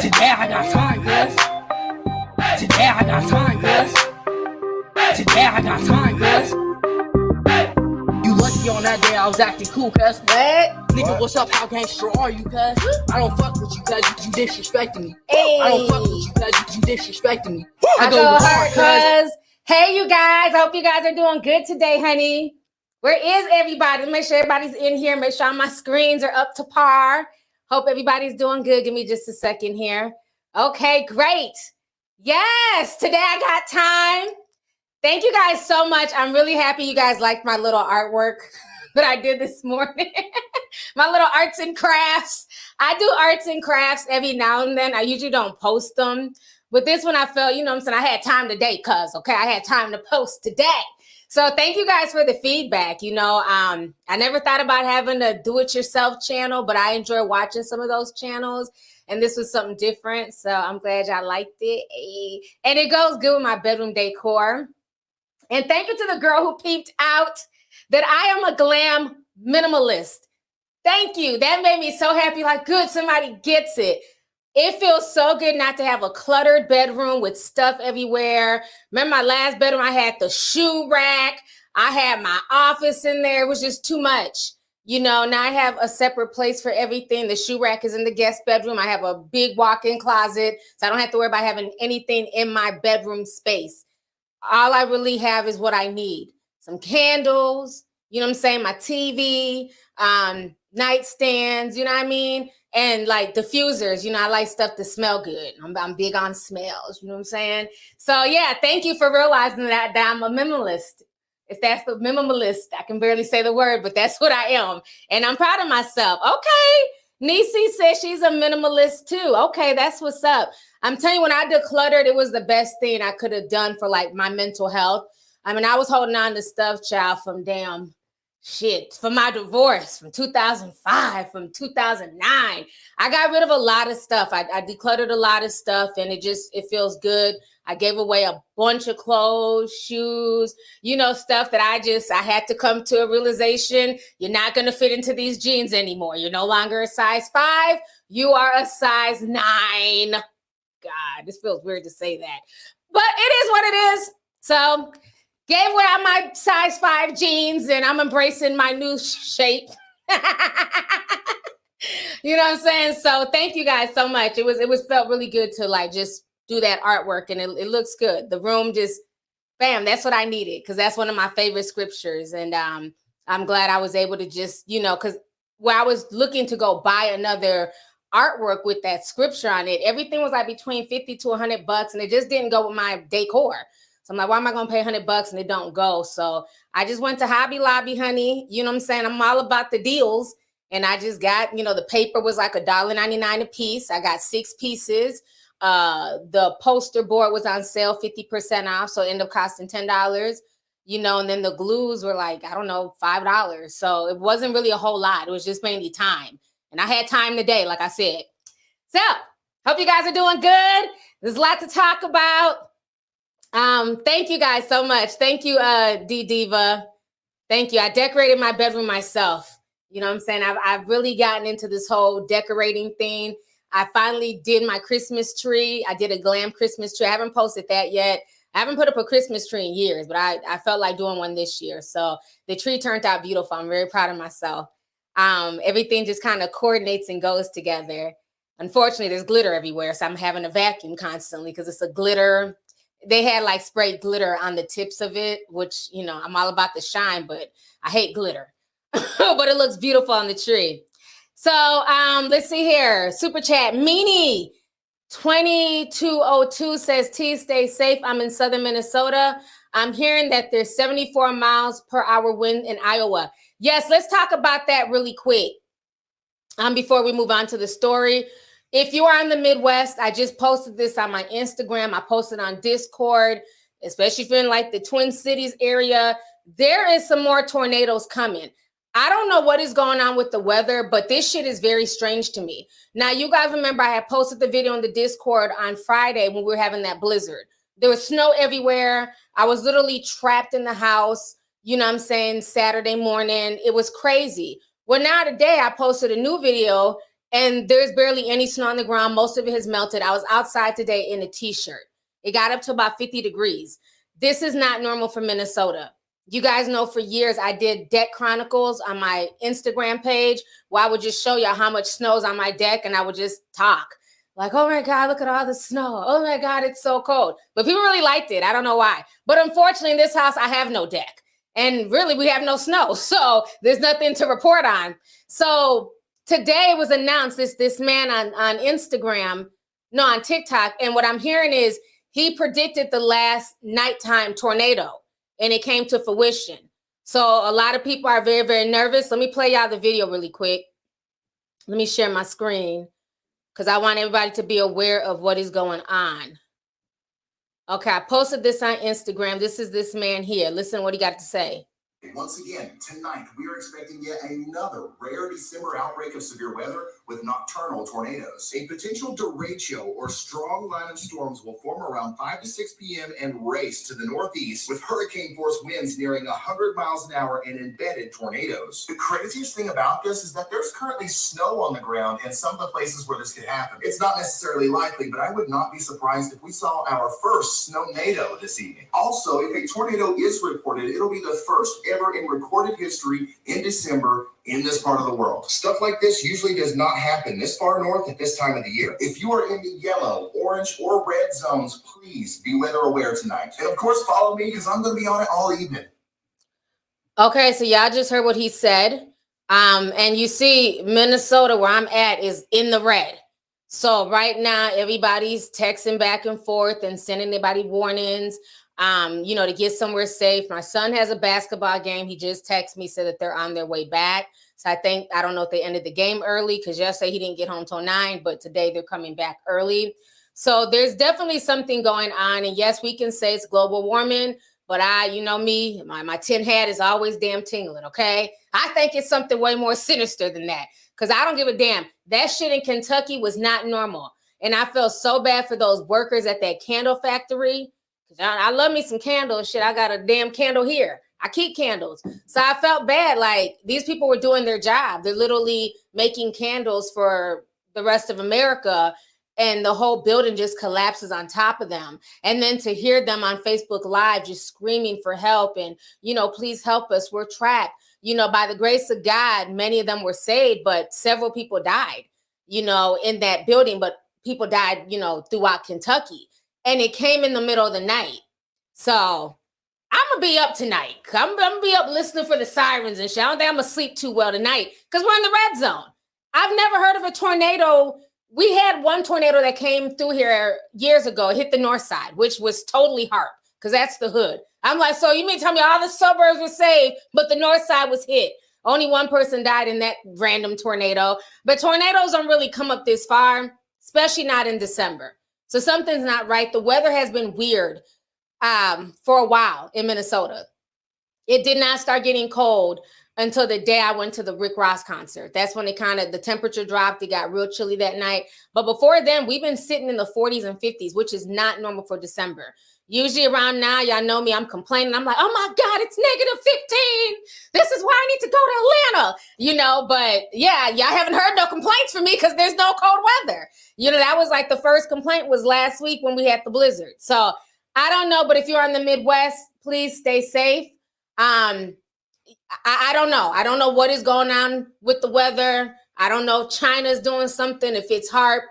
Today I got time, cuz. Today I got time, cuz. Today I got time, cuz. You lucky on that day I was acting cool, cuz. What? Nigga, what's up? How gangster are you, cuz? I don't fuck with you, cuz. You disrespecting me. Hey. I don't fuck with you, cuz. You disrespecting me. I go hard, cuz. Hey, you guys. I hope you guys are doing good today, honey. Where is everybody? Make sure everybody's in here. Make sure all my screens are up to par. Hope everybody's doing good. Give me just a second here. Okay, great. Yes, today I got time. Thank you guys so much. I'm really happy you guys liked my little artwork that I did this morning. My little arts and crafts. I do arts and crafts every now and then. I usually don't post them. But this one I felt, you know what I'm saying, I had time today, cuz, okay? I had time to post today. So thank you guys for the feedback. You know, I never thought about having a do-it-yourself channel, but I enjoy watching some of those channels. And this was something different. So I'm glad y'all liked it. And it goes good with my bedroom decor. And thank you to the girl who peeped out that I am a glam minimalist. Thank you. That made me so happy. Like, good, somebody gets it. It feels so good not to have a cluttered bedroom with stuff everywhere. Remember my last bedroom, I had the shoe rack. I had my office in there. It was just too much. You know, now I have a separate place for everything. The shoe rack is in the guest bedroom. I have a big walk-in closet, so I don't have to worry about having anything in my bedroom space. All I really have is what I need. Some candles, you know what I'm saying? My TV, nightstands, you know what I mean? And like diffusers, you know, I like stuff to smell good. I'm big on smells, you know what I'm saying? So yeah, thank you for realizing that I'm a minimalist. If that's the minimalist, I can barely say the word, but that's what I am. And I'm proud of myself. Okay. Nisi says she's a minimalist too. Okay, that's what's up. I'm telling you, when I decluttered, it was the best thing I could have done for like my mental health. I mean, I was holding on to stuff, child, from damn shit, from my divorce, from 2005, from 2009. I got rid of a lot of stuff. I decluttered a lot of stuff, and it feels good. I gave away a bunch of clothes, shoes, you know, stuff that I had to come to a realization. You're not going to fit into these jeans anymore. You're no longer a size 5. You are a size 9. God, this feels weird to say that, but it is what it is. So gave away all my size 5 jeans, and I'm embracing my new shape. You know what I'm saying? So thank you guys so much. It felt really good to like just do that artwork, and it looks good. The room just, bam, that's what I needed, because that's one of my favorite scriptures. And I'm glad I was able to just, you know, because where I was looking to go buy another artwork with that scripture on it, everything was like between $50 to $100, and it just didn't go with my decor. So I'm like, why am I going to pay $100 and it don't go? So I just went to Hobby Lobby, honey. You know what I'm saying? I'm all about the deals. And I just got, you know, the paper was like $1.99 a piece. I got 6 pieces. The poster board was on sale, 50% off. So it ended up costing $10, you know, and then the glues were like, I don't know, $5. So it wasn't really a whole lot. It was just mainly time. And I had time today, like I said. So hope you guys are doing good. There's a lot to talk about. Thank you guys so much. Thank you, D Diva. Thank you. I decorated my bedroom myself. You know what I'm saying? I've really gotten into this whole decorating thing. I finally did my Christmas tree. I did a glam Christmas tree. I haven't posted that yet. I haven't put up a Christmas tree in years, but I felt like doing one this year. So the tree turned out beautiful. I'm very proud of myself. Everything just kind of coordinates and goes together. Unfortunately, there's glitter everywhere, so I'm having to vacuum constantly because it's a glitter. They had like sprayed glitter on the tips of it, which, you know, I'm all about the shine, but I hate glitter. But it looks beautiful on the tree. So let's see here. Super chat. Meanie 2202 says, T, stay safe. I'm in southern Minnesota. I'm hearing that there's 74 miles per hour wind in Iowa. Yes, let's talk about that really quick before we move on to the story. If you are in the Midwest, I just posted this on my Instagram. I posted on Discord, especially if you're in like the Twin Cities area. There is some more tornadoes coming. I don't know what is going on with the weather, but this shit is very strange to me. Now, you guys remember I had posted the video on the Discord on Friday when we were having that blizzard. There was snow everywhere. I was literally trapped in the house, you know what I'm saying, Saturday morning. It was crazy. Well, now today I posted a new video and there's barely any snow on the ground. Most of it has melted. I was outside today in a t-shirt. It got up to about 50 degrees. This is not normal for Minnesota. You guys know for years I did deck chronicles on my Instagram page where I would just show y'all how much snow's on my deck, and I would just talk like, oh my God, look at all the snow. Oh my God, it's so cold. But people really liked it. I don't know why. But unfortunately in this house, I have no deck. And really we have no snow. So there's nothing to report on. So today it was announced, this man on Instagram, no, on TikTok. And what I'm hearing is he predicted the last nighttime tornado, and it came to fruition. So a lot of people are very, very nervous. Let me play y'all the video really quick. Let me share my screen because I want everybody to be aware of what is going on. Okay, I posted this on Instagram. This is this man here. Listen to what he got to say. Once again, tonight, we are expecting yet another rare December outbreak of severe weather with nocturnal tornadoes. A potential derecho or strong line of storms will form around 5 to 6 p.m. and race to the northeast with hurricane-force winds nearing 100 miles an hour and embedded tornadoes. The craziest thing about this is that there's currently snow on the ground in some of the places where this could happen. It's not necessarily likely, but I would not be surprised if we saw our first snow-nado this evening. Also, if a tornado is reported, it'll be the first ever in recorded history in December in this part of the world. Stuff like this usually does not happen this far north at this time of the year. If you are in the yellow, orange, or red zones, please be weather aware tonight. And of course, follow me because I'm going to be on it all evening. Okay, so y'all just heard what he said. And you see Minnesota, where I'm at, is in the red. So right now, everybody's texting back and forth and sending everybody warnings, to get somewhere safe. My son has a basketball game. He just texted me, said that they're on their way back. So I don't know if they ended the game early because yesterday he didn't get home till 9, but today they're coming back early. So there's definitely something going on. And yes, we can say it's global warming, but me, my tin hat is always damn tingling, okay? I think it's something way more sinister than that because I don't give a damn. That shit in Kentucky was not normal. And I felt so bad for those workers at that candle factory. I love me some candles. Shit, I got a damn candle here. I keep candles. So I felt bad. Like, these people were doing their job. They're literally making candles for the rest of America, and the whole building just collapses on top of them. And then to hear them on Facebook Live just screaming for help and, please help us. We're trapped. By the grace of God, many of them were saved, but several people died, in that building. But people died, throughout Kentucky. And it came in the middle of the night. So I'm going to be up tonight. I'm going to be up listening for the sirens and shit. I don't think I'm going to sleep too well tonight because we're in the red zone. I've never heard of a tornado. We had one tornado that came through here years ago. It hit the north side, which was totally hard because that's the hood. I'm like, so you mean to tell me all the suburbs were saved, but the north side was hit? Only one person died in that random tornado. But tornadoes don't really come up this far, especially not in December. So something's not right. The weather has been weird for a while in Minnesota. It did not start getting cold until the day I went to the Rick Ross concert. That's when the temperature dropped. It got real chilly that night. But before then, we've been sitting in the 40s and 50s, which is not normal for December. Usually around now, y'all know me, I'm complaining. I'm like, oh my God, it's -15. This is why I need to go to Atlanta, but yeah, y'all haven't heard no complaints from me because there's no cold weather. That was like the first complaint was last week when we had the blizzard. So I don't know, but if you're in the Midwest, please stay safe. I don't know. I don't know what is going on with the weather. I don't know if China's doing something, if it's HARP,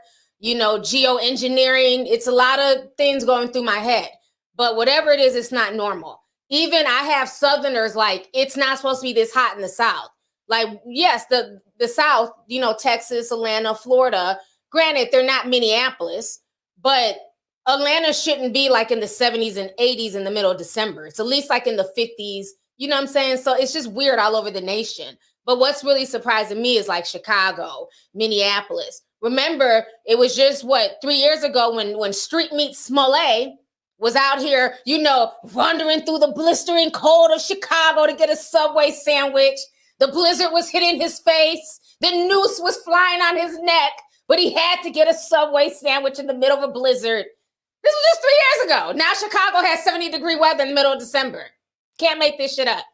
geoengineering. It's a lot of things going through my head. But whatever it is, it's not normal. Even I have Southerners like, it's not supposed to be this hot in the South. Like, yes, the South, Texas, Atlanta, Florida, granted, they're not Minneapolis, but Atlanta shouldn't be like in the 70s and 80s in the middle of December. It's at least like in the 50s. You know what I'm saying? So it's just weird all over the nation. But what's really surprising me is like Chicago, Minneapolis. Remember, it was just 3 years ago when Street Meat Smollett was out here, wandering through the blistering cold of Chicago to get a Subway sandwich. The blizzard was hitting his face. The noose was flying on his neck, but he had to get a Subway sandwich in the middle of a blizzard. This was just 3 years ago. Now Chicago has 70-degree weather in the middle of December. Can't make this shit up.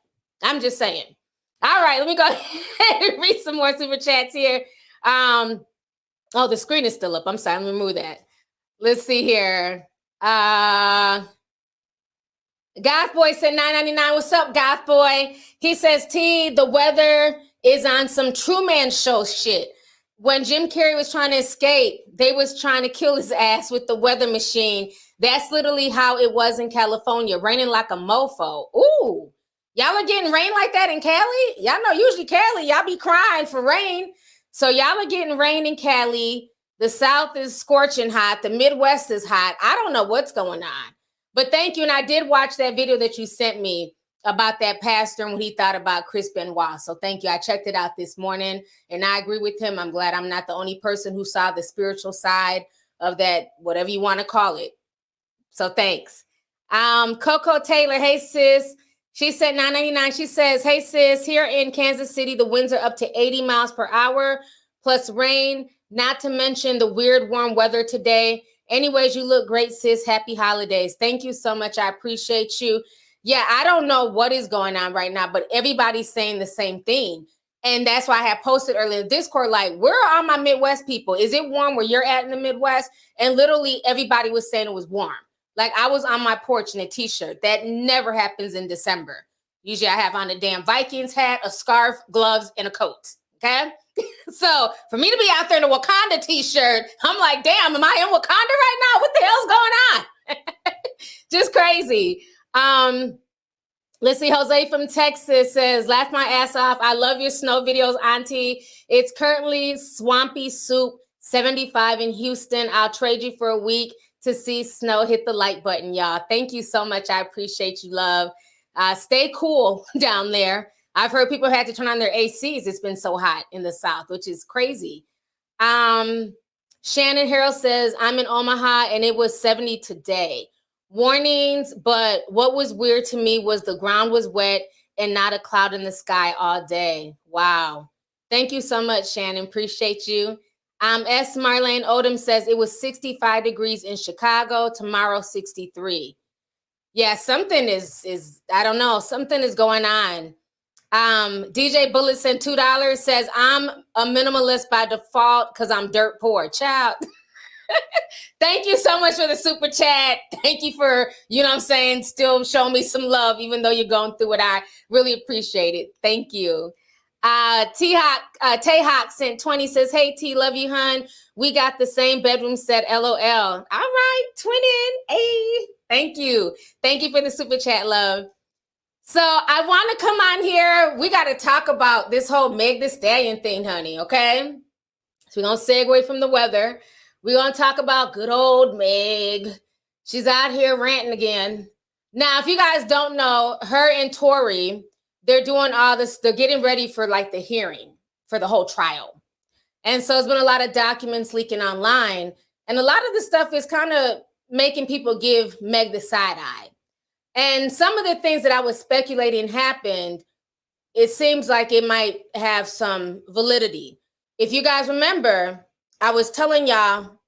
I'm just saying. All right, let me go ahead and read some more super chats here. Oh, the screen is still up. I'm sorry. Let me remove that. Let's see here. Goth Boy said $9.99. What's up, Goth Boy? He says, T, the weather is on some Truman Show shit. When Jim Carrey was trying to escape, they was trying to kill his ass with the weather machine. That's literally how it was in California, raining like a mofo. Ooh, y'all are getting rain like that in Cali? Y'all know usually Cali, y'all be crying for rain. So y'all are getting rain in Cali. The South is scorching hot. The Midwest is hot. I don't know what's going on. But thank you. And I did watch that video that you sent me about that pastor and what he thought about Chris Benoit. So thank you. I checked it out this morning and I agree with him. I'm glad I'm not the only person who saw the spiritual side of that, whatever you want to call it. So thanks. Coco Taylor, hey sis. She said $9.99. She says, hey sis, here in Kansas City, the winds are up to 80 miles per hour plus rain, not to mention the weird warm weather today. Anyways, you look great, sis. Happy holidays. Thank you so much. I appreciate you. Yeah, I don't know what is going on right now, but everybody's saying the same thing. And that's why I had posted earlier in Discord, like, where are all my Midwest people? Is it warm where you're at in the Midwest? And literally everybody was saying it was warm. Like I was on my porch in a t-shirt. That never happens in December. Usually I have on a damn Vikings hat, a scarf, gloves, and a coat. Okay? So for me to be out there in a Wakanda t-shirt, I'm like, damn, am I in Wakanda right now? What the hell's going on? Just crazy. Let's see. Jose from Texas says, laugh my ass off. I love your snow videos, Auntie. It's currently swampy soup, 75 in Houston. I'll trade you for a week to see snow. Hit the like button, y'all. Thank you so much. I appreciate you, love. Stay cool down there. I've heard people had to turn on their ACs. It's been so hot in the South, which is crazy. Shannon Harrell says, I'm in Omaha and it was 70 today. Warnings, but what was weird to me was the ground was wet and not a cloud in the sky all day. Wow. Thank you so much, Shannon. Appreciate you. S. Marlene Odom says it was 65 degrees in Chicago. Tomorrow, 63. Yeah, something is I don't know. Something is going on. DJ Bullet sent $2, says I'm a minimalist by default because I'm dirt poor. Child. Thank you so much for the super chat. Thank you for, you know what I'm saying, still showing me some love, even though you're going through it. I really appreciate it. Thank you. Tay-Hawk sent 20, says, hey, T, love you, hun. We got the same bedroom set, LOL. All right, twinning. Hey, thank you. Thank you for the super chat, love. So I want to come on here. We got to talk about this whole Meg Thee Stallion thing, honey, okay? So we're going to segue from the weather. We're going to talk about good old Meg. She's out here ranting again. Now, if you guys don't know, her and Tory, they're doing all this. They're getting ready for like the hearing for the whole trial. And so there's been a lot of documents leaking online. And a lot of the stuff is kind of making people give Meg the side eye. And some of the things that I was speculating happened, it seems like it might have some validity. If you guys remember, I was telling y'all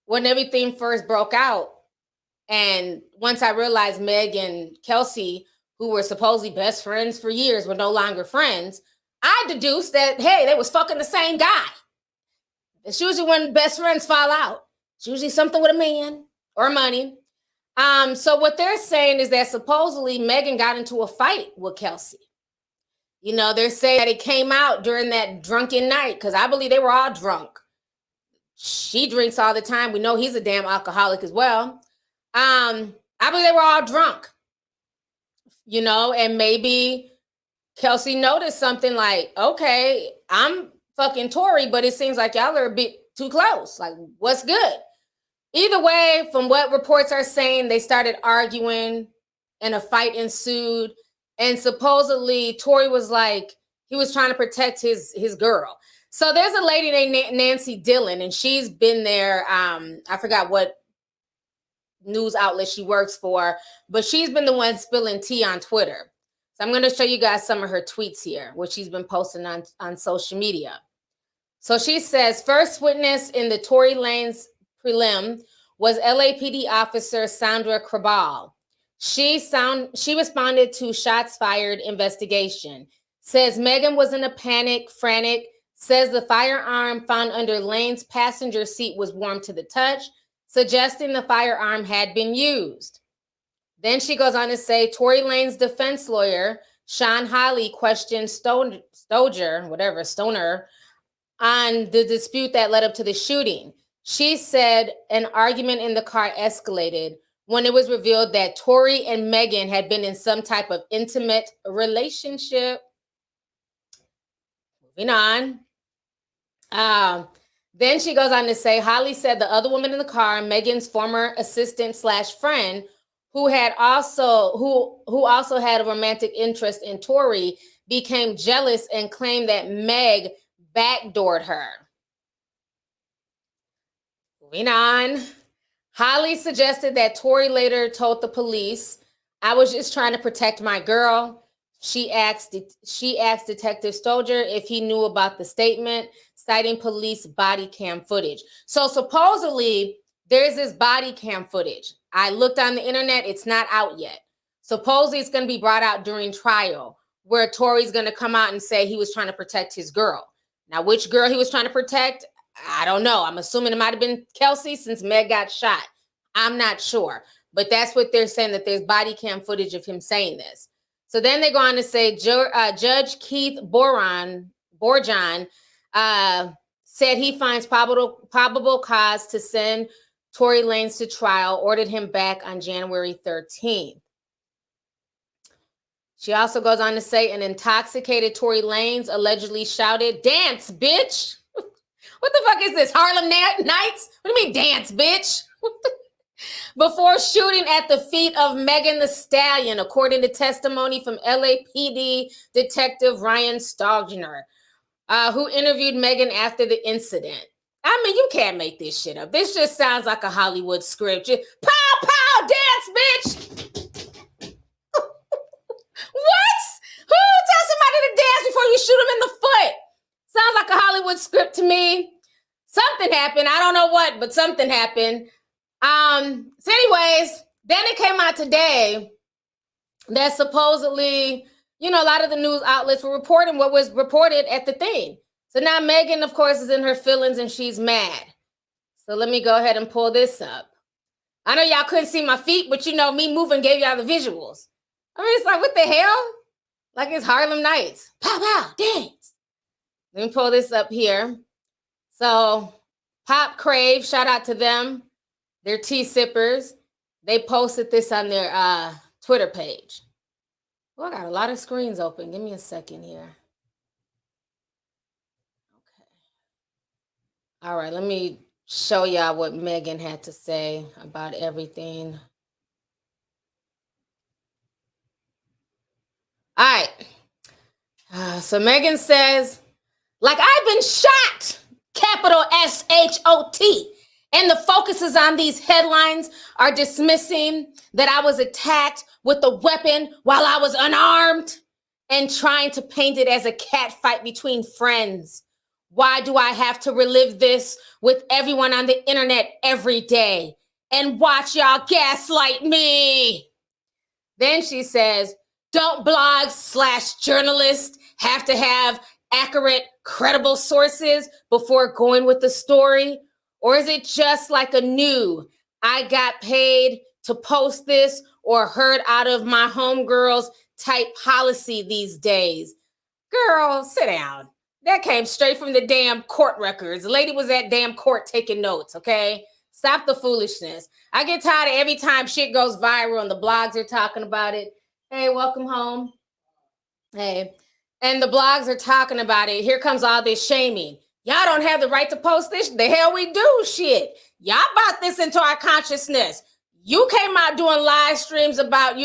when everything first broke out, and once I realized Meg and Kelsey, who were supposedly best friends for years, were no longer friends, I deduced that, hey, they was fucking the same guy. It's usually when best friends fall out. It's usually something with a man or money. So what they're saying is that supposedly Megan got into a fight with Kelsey. You know, they're saying that it came out during that drunken night, because I believe they were all drunk. She drinks all the time. We know he's a damn alcoholic as well. I believe they were all drunk. You know, and maybe Kelsey noticed something like, okay, I'm fucking Tory, but it seems like y'all are a bit too close. Like, what's good? Either way, from what reports are saying, they started arguing and a fight ensued. And supposedly Tory was like, he was trying to protect his girl. So there's a lady named Nancy Dillon, and she's been there. I forgot what news outlet she works for, but she's been the one spilling tea on Twitter. So I'm going to show you guys some of her tweets here, which she's been posting on social media. So she says, first witness in the Tory Lanez prelim was LAPD officer Sandra Krabal. She responded to shots fired investigation. Says Megan was in a panic, frantic, says the firearm found under Lane's passenger seat was warm to the touch, suggesting the firearm had been used. Then she goes on to say Tory Lane's defense lawyer, Sean Hawley, questioned Stoner, on the dispute that led up to the shooting. She said an argument in the car escalated when it was revealed that Tory and Megan had been in some type of intimate relationship. Moving on. Then she goes on to say, Holly said the other woman in the car, Megan's former assistant / friend, who also had a romantic interest in Tory, became jealous and claimed that Meg backdoored her. Moving on. Holly suggested that Tory later told the police, I was just trying to protect my girl. She asked Detective Stoger if he knew about the statement, citing police body cam footage. So supposedly there's this body cam footage. I looked on the internet, it's not out yet. Supposedly it's going to be brought out during trial, where Tory's going to come out and say he was trying to protect his girl. Now, which girl he was trying to protect, I don't know. I'm assuming it might have been Kelsey since Meg got shot. I'm not sure. But that's what they're saying, that there's body cam footage of him saying this. So then they go on to say Judge Keith p0rn said he finds probable cause to send Tory Lanez to trial, ordered him back on January 13th. She also goes on to say an intoxicated Tory Lanez allegedly shouted, "Dance, bitch." What the fuck is this? Harlem Nights? What do you mean dance, bitch? Before shooting at the feet of Megan Thee Stallion, according to testimony from LAPD Detective Ryan Stogner, who interviewed Megan after the incident. I mean, you can't make this shit up. This just sounds like a Hollywood script. Just, pow, pow, dance, bitch. What? Who tells somebody to dance before you shoot them in the foot? Sounds like a Hollywood script to me. Something happened. I don't know what, but something happened. So anyways, then it came out today that supposedly, a lot of the news outlets were reporting what was reported at the thing. So now Megan, of course, is in her feelings and she's mad. So let me go ahead and pull this up. I know y'all couldn't see my feet, but me moving gave y'all the visuals. I mean, it's like, what the hell? Like it's Harlem Nights. Pow, pow, dance. Let me pull this up here. So Pop Crave, shout out to them. They're tea sippers. They posted this on their Twitter page. Well, I got a lot of screens open. Give me a second here. Okay. All right, let me show y'all what Megan had to say about everything. All right. So Megan says, like I've been shot, capital SHOT. And the focuses on these headlines are dismissing that I was attacked with a weapon while I was unarmed and trying to paint it as a cat fight between friends. Why do I have to relive this with everyone on the internet every day and watch y'all gaslight me? Then she says, don't blogs / journalists have to have accurate, credible sources before going with the story? Or is it just like a new, I got paid to post this or heard out of my homegirls type policy these days? Girl, sit down. That came straight from the damn court records. The lady was at damn court taking notes, okay? Stop the foolishness. I get tired of every time shit goes viral and the blogs are talking about it. Hey, welcome home. Hey. And the blogs are talking about it. Here comes all this shaming. Y'all don't have the right to post this. The hell we do, shit. Y'all brought this into our consciousness. You came out doing live streams about,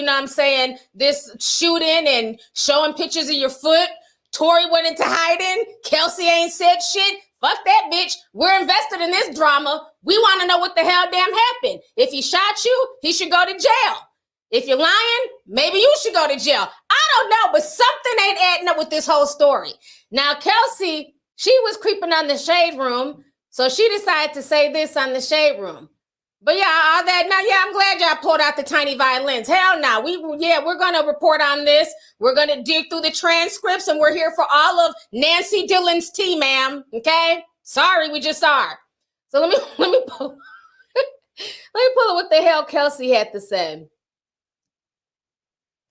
this shooting and showing pictures of your foot. Tory went into hiding. Kelsey ain't said shit. Fuck that bitch. We're invested in this drama. We want to know what the hell damn happened. If he shot you, he should go to jail. If you're lying, maybe you should go to jail. I don't know, but something ain't adding up with this whole story. Now, Kelsey, she was creeping on the Shade Room, so she decided to say this on the Shade Room. But yeah, all that now, yeah, I'm glad y'all pulled out the tiny violins. Hell no, we're gonna report on this. We're gonna dig through the transcripts, and we're here for all of Nancy Dillon's tea, ma'am. Okay, sorry, we just are. So let me pull what the hell Kelsey had to say.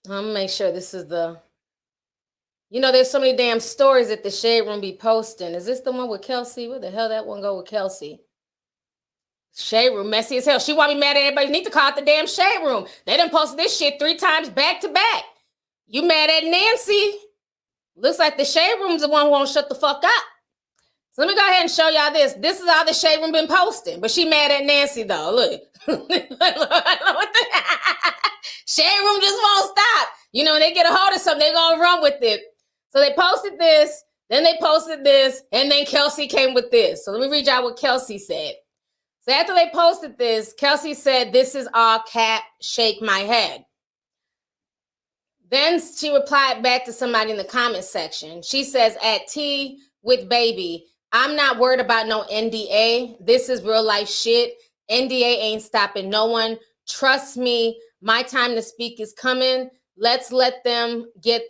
I'm gonna make sure this is the. There's so many damn stories that the Shade Room be posting. Is this the one with Kelsey? Where the hell that one go with Kelsey? Shade Room, messy as hell. She want me mad at everybody. You need to call it the damn Shade Room. They done posted this shit 3 times back to back. You mad at Nancy? Looks like the Shade Room's the one who won't shut the fuck up. So let me go ahead and show y'all this. This is all the Shade Room been posting. But she mad at Nancy, though. Look. Shade Room just won't stop. They get a hold of something, they're going to run with it. So they posted this, then they posted this, and then Kelsey came with this. So let me read y'all what Kelsey said. So after they posted this, Kelsey said, "This is all cap, shake my head." Then she replied back to somebody in the comment section. She says, "At tea with baby, I'm not worried about no NDA. This is real life shit. NDA ain't stopping no one. Trust me, my time to speak is coming. Let's let them get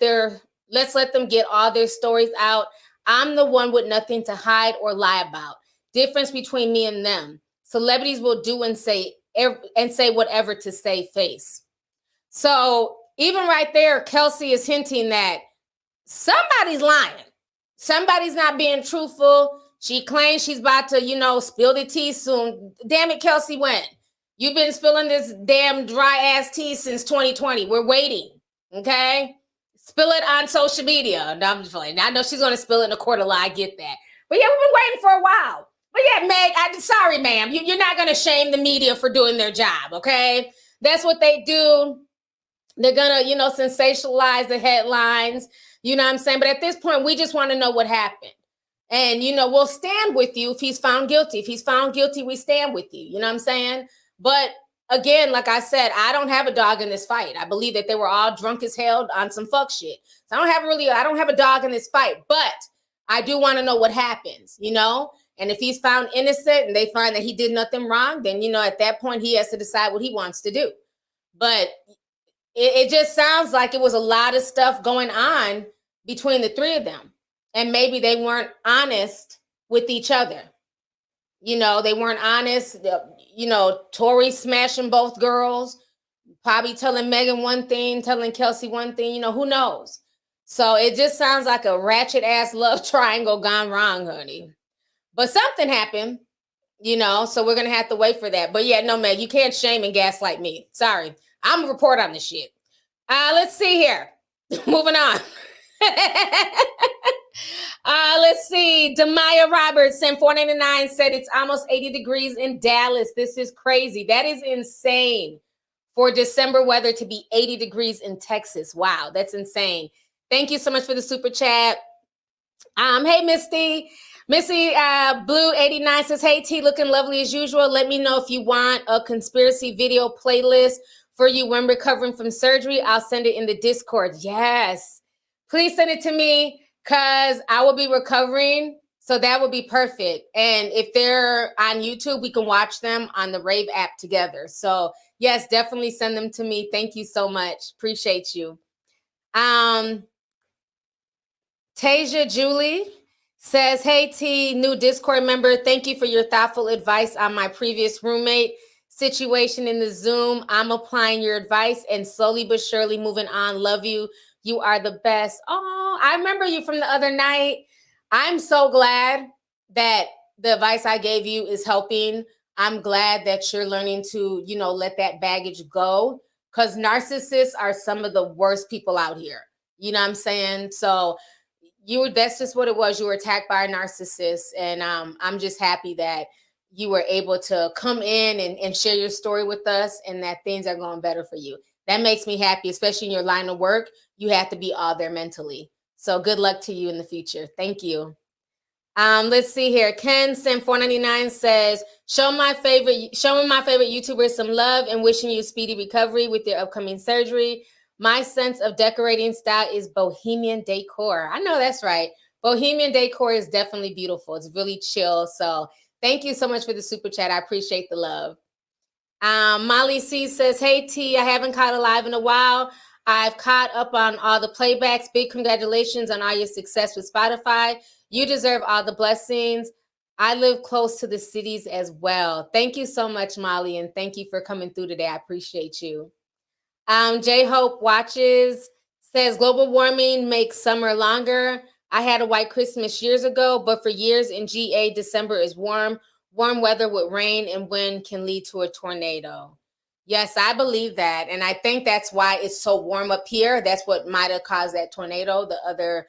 all their stories out. I'm the one with nothing to hide or lie about. Difference between me and them. Celebrities will do and say whatever to save face." So even right there, Kelsey is hinting that somebody's lying. Somebody's not being truthful. She claims she's about to, spill the tea soon. Damn it, Kelsey, when? You've been spilling this damn dry ass tea since 2020. We're waiting, okay? Spill it on social media. No, I'm just playing. I know she's going to spill it in a court of law. I get that. But yeah, we've been waiting for a while. But yeah, Meg, sorry, ma'am. You're not going to shame the media for doing their job, okay? That's what they do. They're going to, sensationalize the headlines. You know what I'm saying? But at this point, we just want to know what happened. And, we'll stand with you if he's found guilty. If he's found guilty, we stand with you. You know what I'm saying? But again, like I said, I don't have a dog in this fight. I believe that they were all drunk as hell on some fuck shit. So I don't have a dog in this fight. But I do want to know what happens, And if he's found innocent and they find that he did nothing wrong, then, at that point, he has to decide what he wants to do. But it just sounds like it was a lot of stuff going on between the three of them. And maybe they weren't honest with each other. They weren't honest. Tory smashing both girls, probably telling Megan one thing, telling Kelsey one thing, who knows? So it just sounds like a ratchet ass love triangle gone wrong, honey. But something happened, so we're going to have to wait for that. But yeah, no, Meg, you can't shame and gaslight me. Sorry. I'm going to report on this shit. Let's see here. Moving on. Let's see. Demaya Robertson, $4.99, said it's almost 80 degrees in Dallas. This is crazy. That is insane for December weather to be 80 degrees in Texas. Wow, that's insane. Thank you so much for the super chat. Hey, Misty. Missy Blue 89 says, "Hey, T, looking lovely as usual. Let me know if you want a conspiracy video playlist for you when recovering from surgery. I'll send it in the Discord." Yes. Please send it to me because I will be recovering. So that would be perfect. And if they're on YouTube, we can watch them on the Rave app together. So yes, definitely send them to me. Thank you so much. Appreciate you. Tasia Julie says, "Hey T, new Discord member. Thank you for your thoughtful advice on my previous roommate situation in the Zoom. I'm applying your advice and slowly but surely moving on. Love you. You are the best." Oh, I remember you from the other night. I'm so glad that the advice I gave you is helping. I'm glad that you're learning to, let that baggage go, because narcissists are some of the worst people out here. You know what I'm saying? So that's just what it was. You were attacked by a narcissist. And I'm just happy that you were able to come in and share your story with us and that things are going better for you. That makes me happy, especially in your line of work. You have to be all there mentally. So good luck to you in the future. Thank you. Let's see here. Ken Sim 499 says, showing my favorite YouTubers some love and wishing you speedy recovery with your upcoming surgery. My sense of decorating style is bohemian decor. I know that's right. Bohemian decor is definitely beautiful. It's really chill. So thank you so much for the super chat. I appreciate the love. Molly C says, hey T, I haven't caught a live in a while. I've caught up on all the playbacks. Big congratulations on all your success with Spotify. You deserve all the blessings. I live close to the cities as well. Thank you so much, Molly, and thank you for coming through today. I appreciate you. J Hope watches, says global warming makes summer longer. I had a white Christmas years ago, but for years in GA, December is warm. Warm weather with rain and wind can lead to a tornado. Yes, I believe that. And I think that's why it's so warm up here. That's what might have caused that tornado the other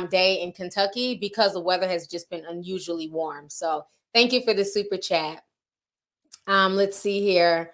day in Kentucky, because the weather has just been unusually warm. So thank you for the super chat. Let's see here.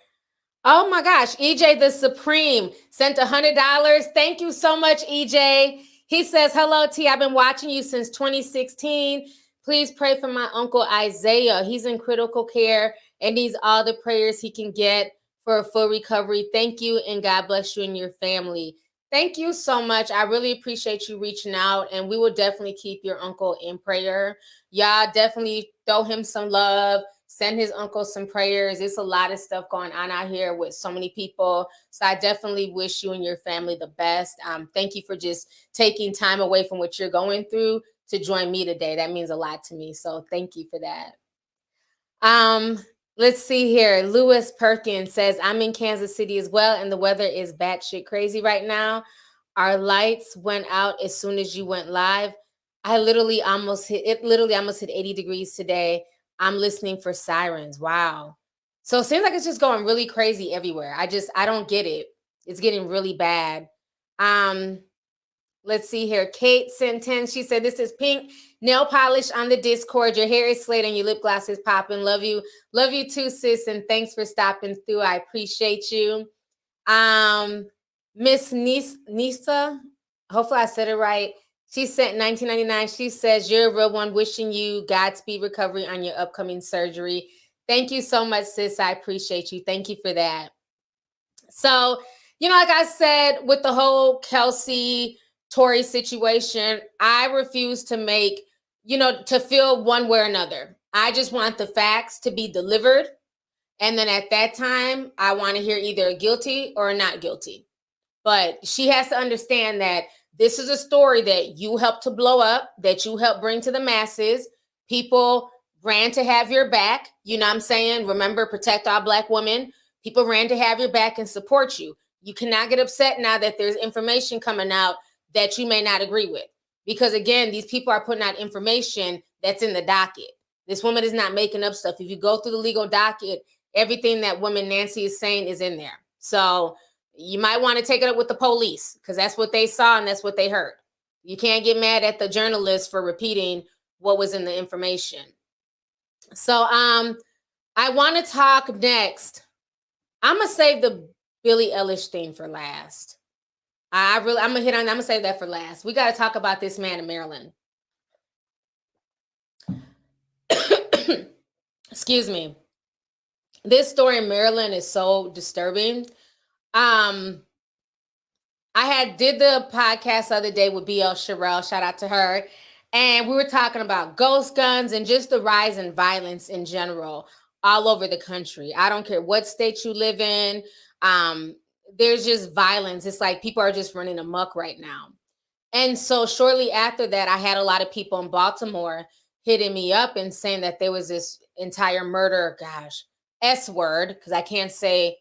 Oh my gosh, EJ the Supreme sent $100. Thank you so much, EJ. He says, hello, T. I've been watching you since 2016. Please pray for my uncle Isaiah. He's in critical care and needs all the prayers he can get for a full recovery. Thank you, and God bless you and your family. Thank you so much. I really appreciate you reaching out, and we will definitely keep your uncle in prayer. Y'all definitely throw him some love. Send his uncle some prayers. It's a lot of stuff going on out here with so many people. So I definitely wish you and your family the best. Thank you for just taking time away from what you're going through to join me today. That means a lot to me. So thank you for that. Let's see here. Lewis Perkins says, I'm in Kansas City as well, and the weather is batshit crazy right now. Our lights went out as soon as you went live. I literally almost hit 80 degrees today. I'm listening for sirens. Wow. So it seems like it's just going really crazy everywhere. I don't get it. It's getting really bad. Let's see here. Kate sent 10. She said, this is pink nail polish on the Discord. Your hair is slayed and your lip gloss is popping. Love you. Love you too, sis. And thanks for stopping through. I appreciate you. Miss Nisa, hopefully I said it right. She sent $19.99. She says, you're a real one. Wishing you Godspeed recovery on your upcoming surgery. Thank you so much, sis. I appreciate you. Thank you for that. So, like I said, with the whole Kelsey Tory situation, I refuse to make, to feel one way or another. I just want the facts to be delivered. And then at that time, I want to hear either guilty or not guilty. But she has to understand that this is a story that you helped to blow up, that you helped bring to the masses. People ran to have your back. You know what I'm saying? Remember, protect all Black women. People ran to have your back and support you. You cannot get upset now that there's information coming out that you may not agree with. Because again, these people are putting out information that's in the docket. This woman is not making up stuff. If you go through the legal docket, everything that woman Nancy is saying is in there. So you might want to take it up with the police, because that's what they saw and that's what they heard. You can't get mad at the journalist for repeating what was in the information. So I want to talk next. I'm going to save the Billie Eilish thing for last. I'm going to save that for last. We got to talk about this man in Maryland. Excuse me. This story in Maryland is so disturbing. I did the podcast the other day with BL Sherelle, shout out to her, and we were talking about ghost guns and just the rise in violence in general all over the country. I don't care what state you live in. There's just violence. It's like people are just running amok right now. And so shortly after that, I had a lot of people in Baltimore hitting me up and saying that there was this entire murder, S word, because I can't say,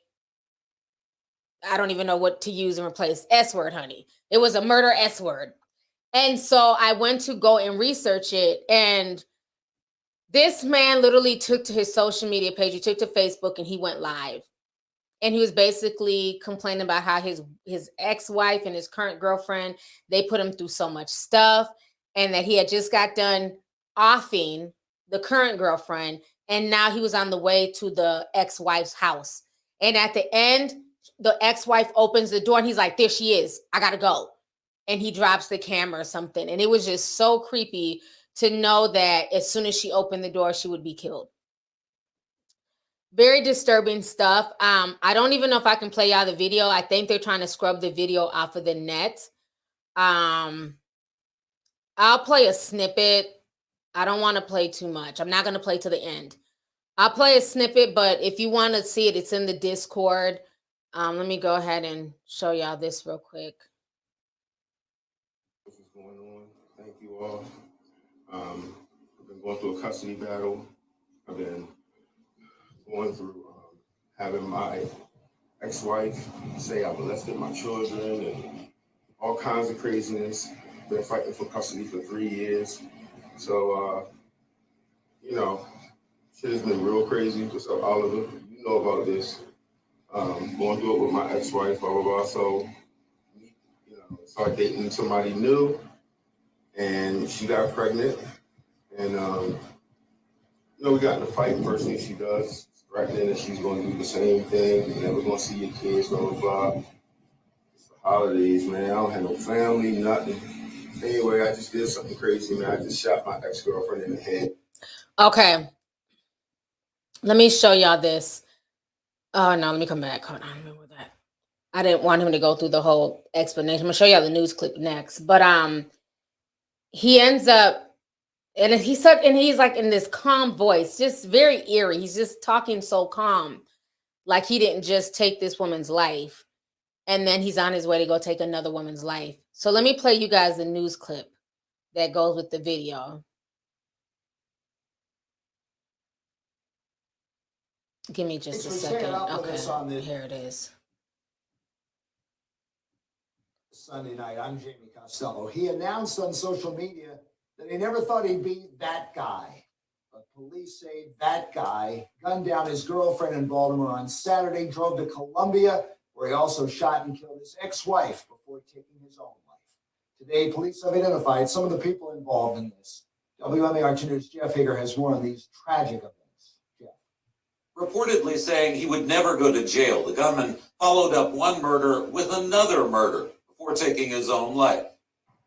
I don't even know what to use and replace S word, honey. It was a murder S word. And so I went to go and research it. And this man literally took to his social media page. He took to Facebook and he went live. And he was basically complaining about how his ex-wife and his current girlfriend, they put him through so much stuff, and that he had just got done offing the current girlfriend. And now he was on the way to the ex-wife's house. And at the end, the ex-wife opens the door and he's like, there she is. I got to go. And he drops the camera or something. And it was just so creepy to know that as soon as she opened the door, she would be killed. Very disturbing stuff. I don't even know if I can play y'all the video. I think they're trying to scrub the video off of the net. I'll play a snippet. I don't want to play too much. I'm not going to play to the end. I'll play a snippet, but if you want to see it, it's in the Discord. Let me go ahead and show y'all this real quick. This is going on. Thank you all. I've been going through a custody battle. I've been going through having my ex-wife say I molested my children and all kinds of craziness. Been fighting for custody for 3 years. So, you know, shit has been real crazy. What's up, Oliver? You know about this. Going through it with my ex-wife, blah, blah, blah. So, you know, started dating somebody new, and she got pregnant. And, you know, we got in a fight. First thing she does, threatening that she's going to do the same thing. You're never going to see your kids, blah, blah, blah. It's the holidays, man. I don't have no family, nothing. Anyway, I just did something crazy, man. I just shot my ex-girlfriend in the head. Okay. Let me show y'all this. Oh, no, let me come back. Hold on, I remember that. I didn't want him to go through the whole explanation. I'm going to show y'all the news clip next. But he ends up, and he's like in this calm voice, just very eerie. He's just talking so calm, like he didn't just take this woman's life. And then he's on his way to go take another woman's life. So let me play you guys the news clip that goes with the video. Give me just a second. Okay, here it is. Sunday night, I'm Jamie Costello. He announced on social media that he never thought he'd be that guy. But police say that guy gunned down his girlfriend in Baltimore on Saturday, drove to Columbia, where he also shot and killed his ex-wife before taking his own life. Today, police have identified some of the people involved in this. WMAR News' Jeff Hager has more on these tragic events. Jeff. Reportedly saying he would never go to jail, the gunman followed up one murder with another murder before taking his own life.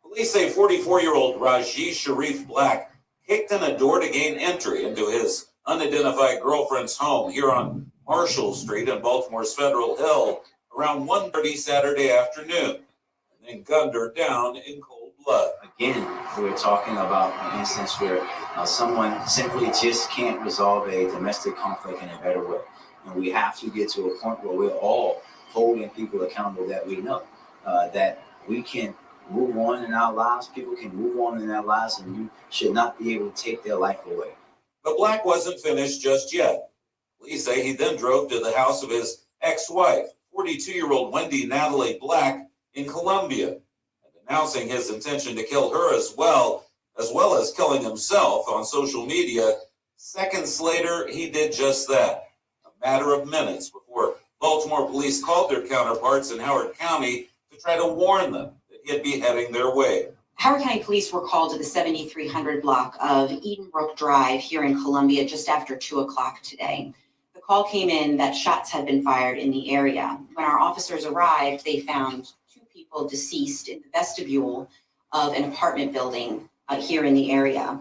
Police say 44-year-old Raji Sharif Black kicked in a door to gain entry into his unidentified girlfriend's home here on Marshall Street in Baltimore's Federal Hill around 1:30 Saturday afternoon, and then gunned her down in cold blood. Again, we're talking about an instance where someone simply just can't resolve a domestic conflict in a better way. And we have to get to a point where we're all holding people accountable that we know that we can move on in our lives. People can move on in their lives, and you should not be able to take their life away. But Black wasn't finished just yet. Police say he then drove to the house of his ex-wife, 42-year-old Wendy Natalie Black, in Columbia, and announcing his intention to kill her as well as killing himself on social media. Seconds later, he did just that, a matter of minutes before Baltimore police called their counterparts in Howard County to try to warn them that he'd be heading their way. Howard County Police were called to the 7300 block of Edenbrook Drive here in Columbia just after 2 o'clock today. The call came in that shots had been fired in the area. When our officers arrived, they found 2 people deceased in the vestibule of an apartment building here in the area.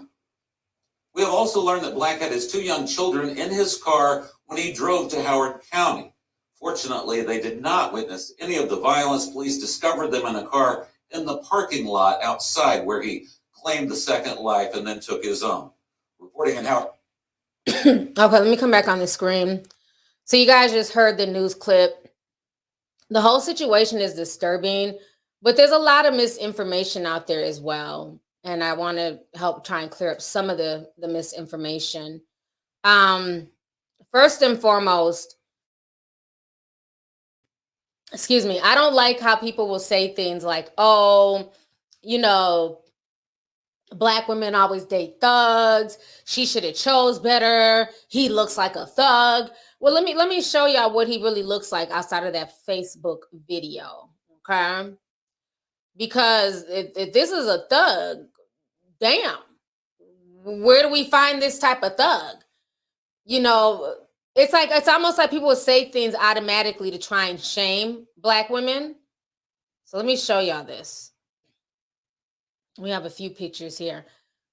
We have also learned that Black had his 2 young children in his car when he drove to Howard County. Fortunately, they did not witness any of the violence. Police discovered them in a car in the parking lot outside where he claimed the second life and then took his own. Reporting in Howard. Okay, let me come back on the screen. So you guys just heard the news clip. The whole situation is disturbing, but there's a lot of misinformation out there as well. And I want to help try and clear up some of the misinformation. First and foremost, excuse me, I don't like how people will say things like, oh, you know, Black women always date thugs. She should have chose better. He looks like a thug. Well, let me show y'all what he really looks like outside of that Facebook video, okay? Because if this is a thug, damn, where do we find this type of thug? You know, it's almost like people say things automatically to try and shame Black women. So let me show y'all this. We have a few pictures here.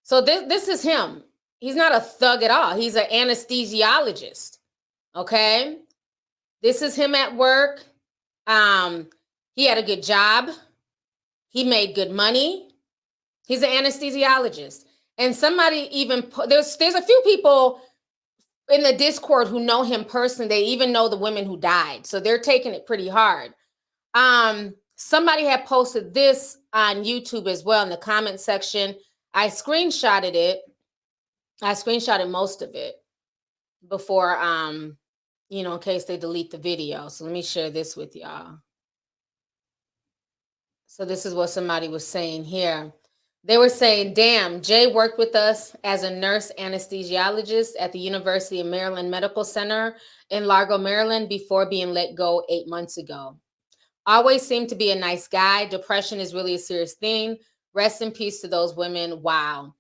So this is him. He's not a thug at all. He's an anesthesiologist. Okay. This is him at work. He had a good job. He made good money. He's an anesthesiologist. And somebody even there's a few people in the Discord who know him personally. They even know the women who died. So they're taking it pretty hard. Somebody had posted this on YouTube as well in the comment section. I screenshotted it. I screenshotted most of it before, you know, in case they delete the video. So let me share this with y'all. So this is what somebody was saying here. They were saying, damn, Jay worked with us as a nurse anesthesiologist at the University of Maryland Medical Center in Largo, Maryland, before being let go 8 months ago. Always seemed to be a nice guy. Depression is really a serious thing. Rest in peace to those women. Wow.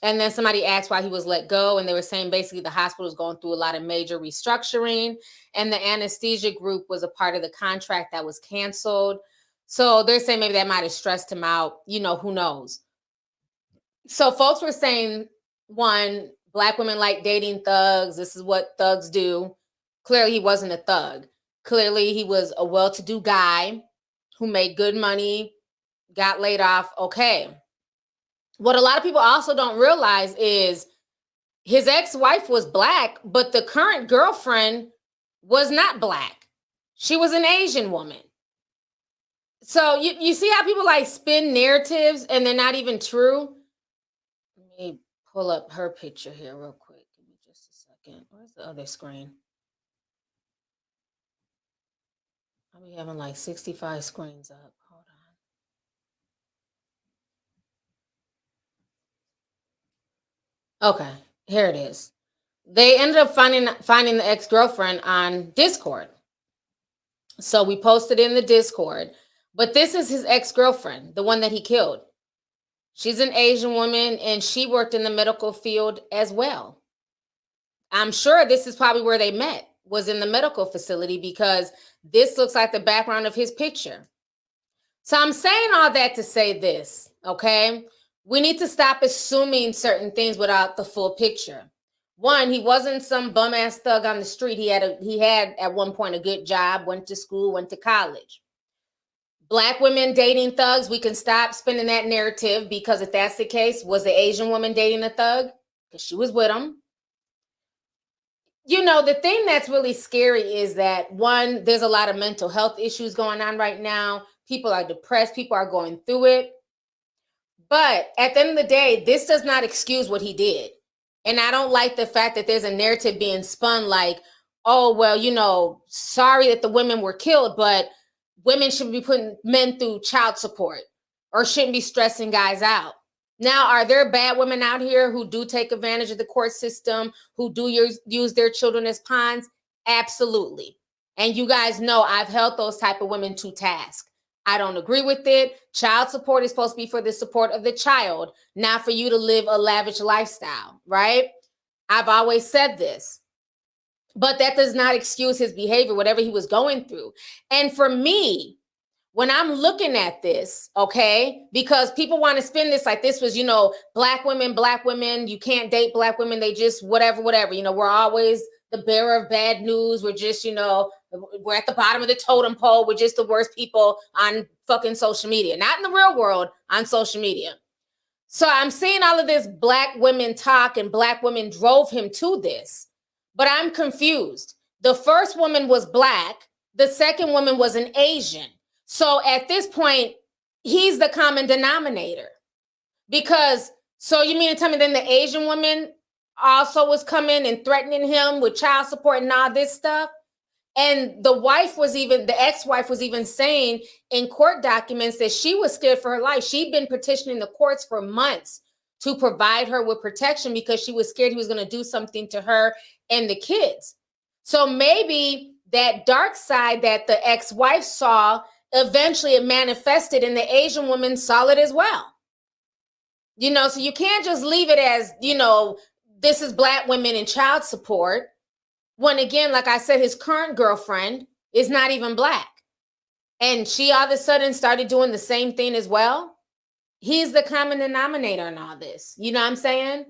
And then somebody asked why he was let go. And they were saying basically the hospital is going through a lot of major restructuring. And the anesthesia group was a part of the contract that was canceled. So they're saying maybe that might have stressed him out. You know, who knows? So folks were saying, one, Black women like dating thugs. This is what thugs do. Clearly, he wasn't a thug. Clearly, he was a well-to-do guy who made good money, got laid off. Okay. What a lot of people also don't realize is his ex-wife was Black, but the current girlfriend was not Black. She was an Asian woman. So you see how people like spin narratives and they're not even true? Let me pull up her picture here real quick. Give me just a second. Where's the other screen? I'll be having like 65 screens up. Hold on. Okay, here it is. They ended up finding the ex-girlfriend on Discord. So we posted in the Discord. But this is his ex-girlfriend, the one that he killed. She's an Asian woman, and she worked in the medical field as well. I'm sure this is probably where they met, was in the medical facility, because this looks like the background of his picture. So I'm saying all that to say this, okay? We need to stop assuming certain things without the full picture. One, he wasn't some bum-ass thug on the street. He had at one point a good job, went to school, went to college. Black women dating thugs, we can stop spinning that narrative, because if that's the case, was the Asian woman dating a thug? Because she was with him. You know, the thing that's really scary is that, one, there's a lot of mental health issues going on right now. People are depressed. People are going through it. But at the end of the day, this does not excuse what he did. And I don't like the fact that there's a narrative being spun like, oh, well, you know, sorry that the women were killed, but women shouldn't be putting men through child support or shouldn't be stressing guys out. Now, are there bad women out here who do take advantage of the court system, who do use their children as pawns? Absolutely. And you guys know I've held those type of women to task. I don't agree with it. Child support is supposed to be for the support of the child, not for you to live a lavish lifestyle, right? I've always said this. But that does not excuse his behavior, whatever he was going through. And for me, when I'm looking at this, okay, because people want to spin this like this was, you know, black women, you can't date black women. They just whatever, you know, we're always the bearer of bad news. We're just, you know, we're at the bottom of the totem pole. We're just the worst people on fucking social media, not in the real world, on social media. So I'm seeing all of this black women talk, and black women drove him to this. But I'm confused. The first woman was black. The second woman was an Asian. So at this point, he's the common denominator. Because, so you mean to tell me then the Asian woman also was coming and threatening him with child support and all this stuff? And the ex-wife was even saying in court documents that she was scared for her life. She'd been petitioning the courts for months to provide her with protection because she was scared he was going to do something to her and the kids. So maybe that dark side that the ex-wife saw, eventually it manifested and the Asian woman saw it as well. You know, so you can't just leave it as, you know, this is black women and child support. When again, like I said, his current girlfriend is not even black. And she all of a sudden started doing the same thing as well. He's the common denominator in all this. You know what I'm saying?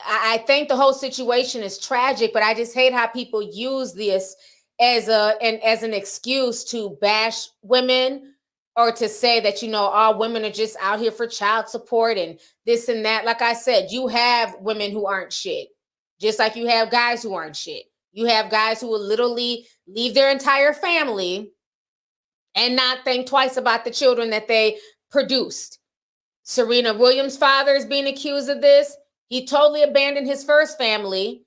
I think the whole situation is tragic, but I just hate how people use this as an excuse to bash women, or to say that, you know, all women are just out here for child support and this and that. Like I said, you have women who aren't shit. Just like you have guys who aren't shit. You have guys who will literally leave their entire family and not think twice about the children that they produced. Serena Williams' father is being accused of this. He totally abandoned his first family,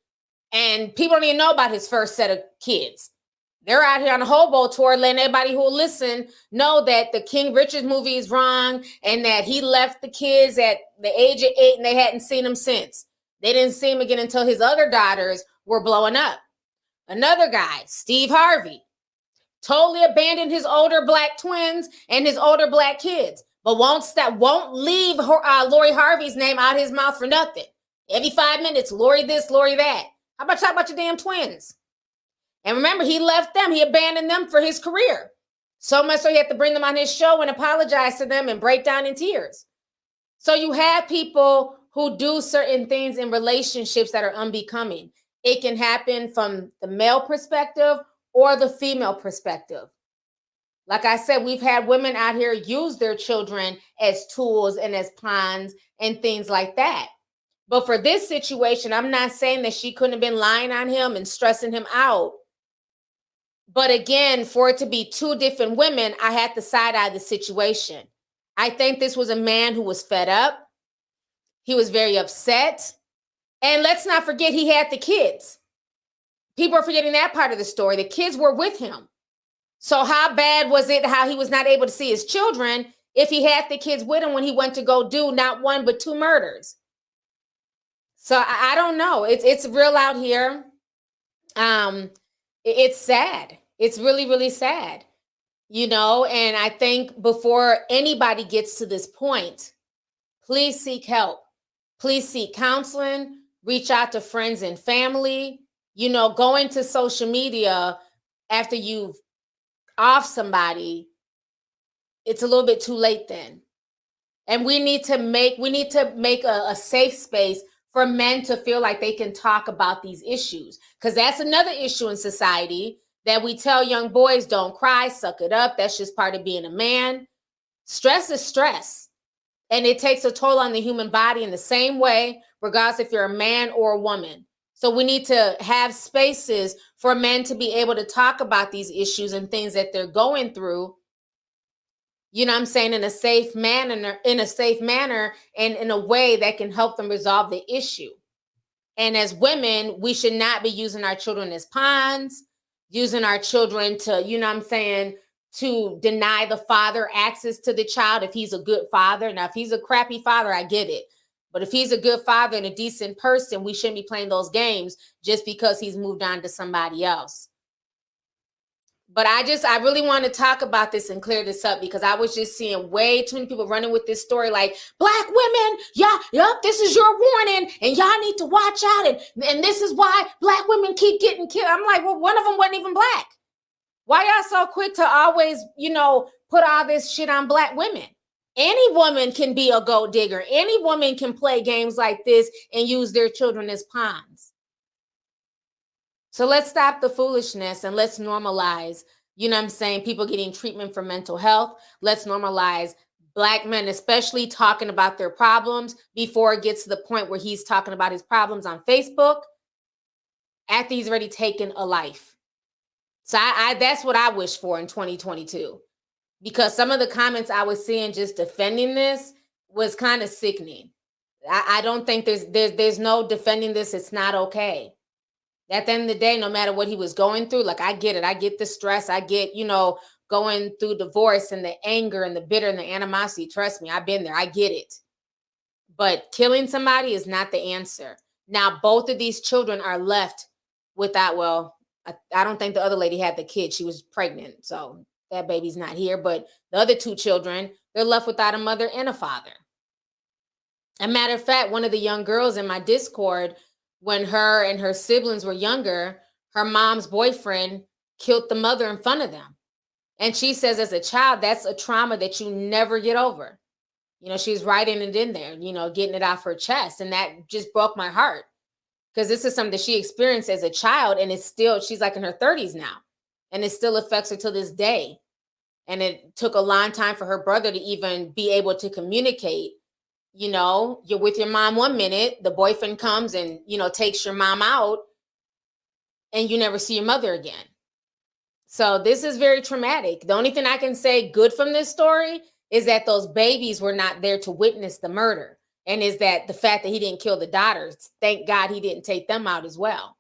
and people don't even know about his first set of kids. They're out here on a hobo tour letting everybody who will listen know that the King Richard movie is wrong and that he left the kids at the age of 8 and they hadn't seen him since. They didn't see him again until his other daughters were blowing up. Another guy, Steve Harvey, totally abandoned his older black twins and his older black kids, but won't leave Lori Harvey's name out his mouth for nothing. Every 5 minutes, Lori this, Lori that. How about talk about your damn twins? And remember, he left them. He abandoned them for his career. So much so he had to bring them on his show and apologize to them and break down in tears. So you have people who do certain things in relationships that are unbecoming. It can happen from the male perspective or the female perspective. Like I said, we've had women out here use their children as tools and as pawns and things like that. But for this situation, I'm not saying that she couldn't have been lying on him and stressing him out. But again, for it to be two different women, I had to side-eye the situation. I think this was a man who was fed up. He was very upset. And let's not forget, he had the kids. People are forgetting that part of the story. The kids were with him. So how bad was it how he was not able to see his children if he had the kids with him when he went to go do not one but two murders? So I don't know. It's real out here. It's sad. It's really, really sad. You know, and I think before anybody gets to this point, please seek help. Please seek counseling. Reach out to friends and family. You know, going to social media after you've off somebody, it's a little bit too late then. And we need to make a safe space for men to feel like they can talk about these issues. Because that's another issue in society that we tell young boys, don't cry, suck it up. That's just part of being a man. Stress is stress. And it takes a toll on the human body in the same way, regardless if you're a man or a woman. So we need to have spaces for men to be able to talk about these issues and things that they're going through, you know what I'm saying, in a safe manner and in a way that can help them resolve the issue. And as women, we should not be using our children as pawns, using our children to, you know what I'm saying, to deny the father access to the child if he's a good father. Now, if he's a crappy father, I get it. But if he's a good father and a decent person, we shouldn't be playing those games just because he's moved on to somebody else. But I really want to talk about this and clear this up because I was just seeing way too many people running with this story like, black women, this is your warning and y'all need to watch out. And this is why black women keep getting killed. I'm like, well, one of them wasn't even black. Why y'all so quick to always, you know, put all this shit on black women? Any woman can be a gold digger. Any woman can play games like this and use their children as pawns. So let's stop the foolishness and let's normalize, you know what I'm saying, people getting treatment for mental health. Let's normalize black men, especially talking about their problems before it gets to the point where he's talking about his problems on Facebook after he's already taken a life. So that's what I wish for in 2022. Because some of the comments I was seeing just defending this was kind of sickening. I don't think there's no defending this. It's not okay. At the end of the day, no matter what he was going through, like I get it. I get the stress. I get, you know, going through divorce and the anger and the bitter and the animosity. Trust me, I've been there. I get it. But killing somebody is not the answer. Now, both of these children are left without, well, I don't think the other lady had the kid. She was pregnant. So that baby's not here, but the other two children, they're left without a mother and a father. As a matter of fact, one of the young girls in my Discord, when her and her siblings were younger, her mom's boyfriend killed the mother in front of them. And she says as a child, that's a trauma that you never get over. You know, she's writing it in there, you know, getting it off her chest. And that just broke my heart because this is something that she experienced as a child. And it's still, she's like in her 30s now. And it still affects her to this day. And it took a long time for her brother to even be able to communicate, you know, you're with your mom 1 minute, the boyfriend comes and, you know, takes your mom out, and you never see your mother again. So this is very traumatic. The only thing I can say good from this story is that those babies were not there to witness the murder. And is that the fact that he didn't kill the daughters. Thank God he didn't take them out as well.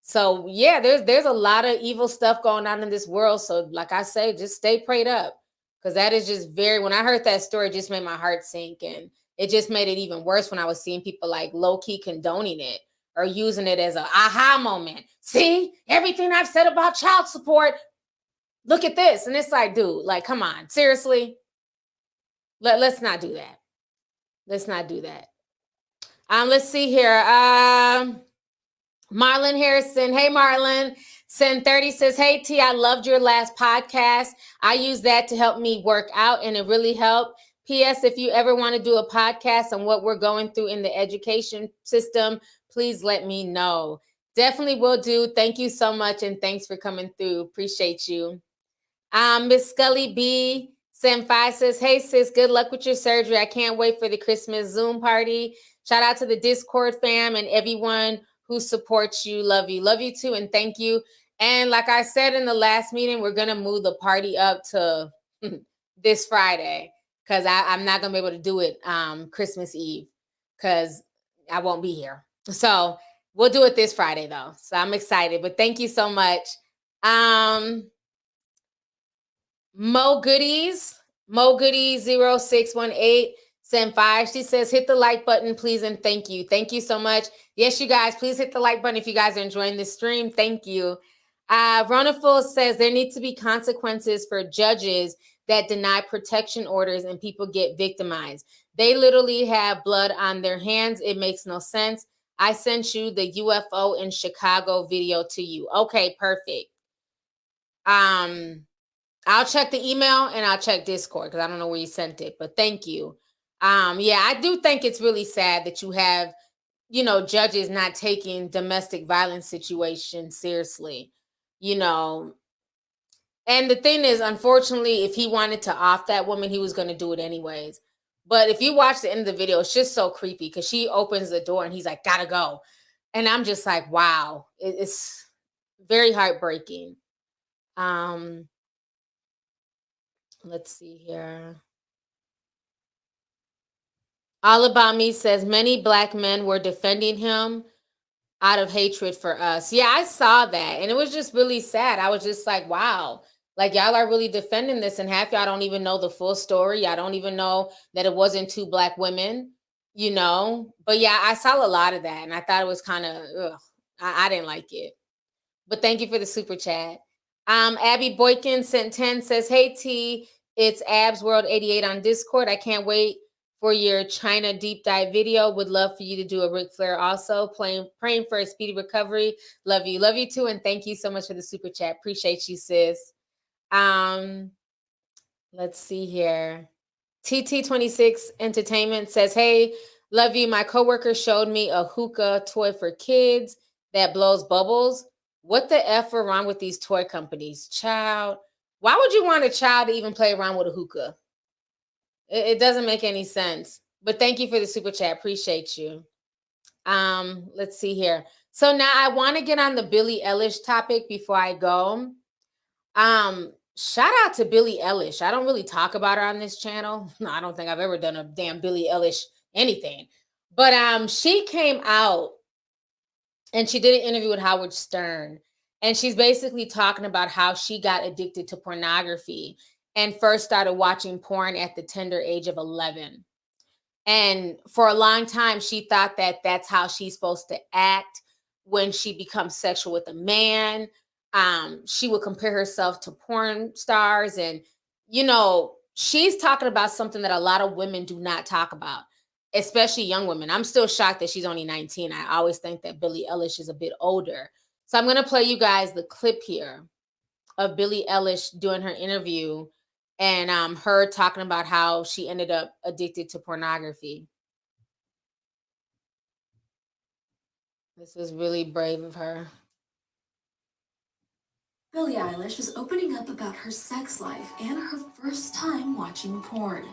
So yeah, there's a lot of evil stuff going on in this world. So like I say, just stay prayed up. Because that is just when I heard that story, it just made my heart sink. And it just made it even worse when I was seeing people like low-key condoning it or using it as an aha moment. See, everything I've said about child support, look at this. And it's like, dude, like, come on, seriously? Let's not do that. Let's not do that. Let's see here. Marlon Harrison. Hey, Marlon. Send 30 says, hey, T, I loved your last podcast. I use that to help me work out, and it really helped. P.S. If you ever want to do a podcast on what we're going through in the education system, please let me know. Definitely will do. Thank you so much, and thanks for coming through. Appreciate you. Miss Scully B. Senpai says, hey, sis, good luck with your surgery. I can't wait for the Christmas Zoom party. Shout out to the Discord fam and everyone who supports you. Love you. Love you too, and thank you. And like I said in the last meeting, we're going to move the party up to this Friday because I'm not going to be able to do it Christmas Eve because I won't be here. So we'll do it this Friday, though. So I'm excited. But thank you so much. Mo Goodies 0618 sent 5. She says, hit the like button, please, and thank you. Thank you so much. Yes, you guys, please hit the like button if you guys are enjoying this stream. Thank you. Ronaful says there need to be consequences for judges that deny protection orders and people get victimized. They literally have blood on their hands. It makes no sense. I sent you the UFO in Chicago video to you. Okay, perfect. I'll check the email and I'll check Discord because I don't know where you sent it, but thank you. Yeah, I do think it's really sad that you have, you know, judges not taking domestic violence situations seriously, you know. And the thing is, unfortunately, if he wanted to off that woman, he was going to do it anyways. But if you watch the end of the video, it's just so creepy because she opens the door and he's like, gotta go. And I'm just like, wow, it's very heartbreaking. Let's see here. All About Me says many Black men were defending him out of hatred for us. Yeah, I saw that. And it was just really sad. I was just like, wow, like y'all are really defending this. And half y'all don't even know the full story. Y'all don't even know that it wasn't 2 Black women, you know. But yeah, I saw a lot of that. And I thought it was kind of, I didn't like it. But thank you for the super chat. Abby Boykin sent 10 says, hey, T, it's Abs World 88 on Discord. I can't wait for your China deep dive video. Would love for you to do a Ric Flair also. Praying for a speedy recovery. Love you. Love you too. And thank you so much for the super chat. Appreciate you, sis. Let's see here. TT26 Entertainment says, hey, love you. My coworker showed me a hookah toy for kids that blows bubbles. What the F are wrong with these toy companies? Child, why would you want a child to even play around with a hookah? It doesn't make any sense. But thank you for the super chat. Appreciate you. Let's see here. So now I want to get on the Billie Eilish topic before I go. Shout out to Billie Eilish. I don't really talk about her on this channel. No, I don't think I've ever done a damn Billie Eilish anything. But she came out and she did an interview with Howard Stern. And she's basically talking about how she got addicted to pornography and first started watching porn at the tender age of 11. And for a long time, she thought that that's how she's supposed to act when she becomes sexual with a man. She would compare herself to porn stars. And, you know, she's talking about something that a lot of women do not talk about, especially young women. I'm still shocked that she's only 19. I always think that Billie Eilish is a bit older. So I'm going to play you guys the clip here of Billie Eilish doing her interview and her talking about how she ended up addicted to pornography. This was really brave of her. Billie Eilish is opening up about her sex life and her first time watching porn.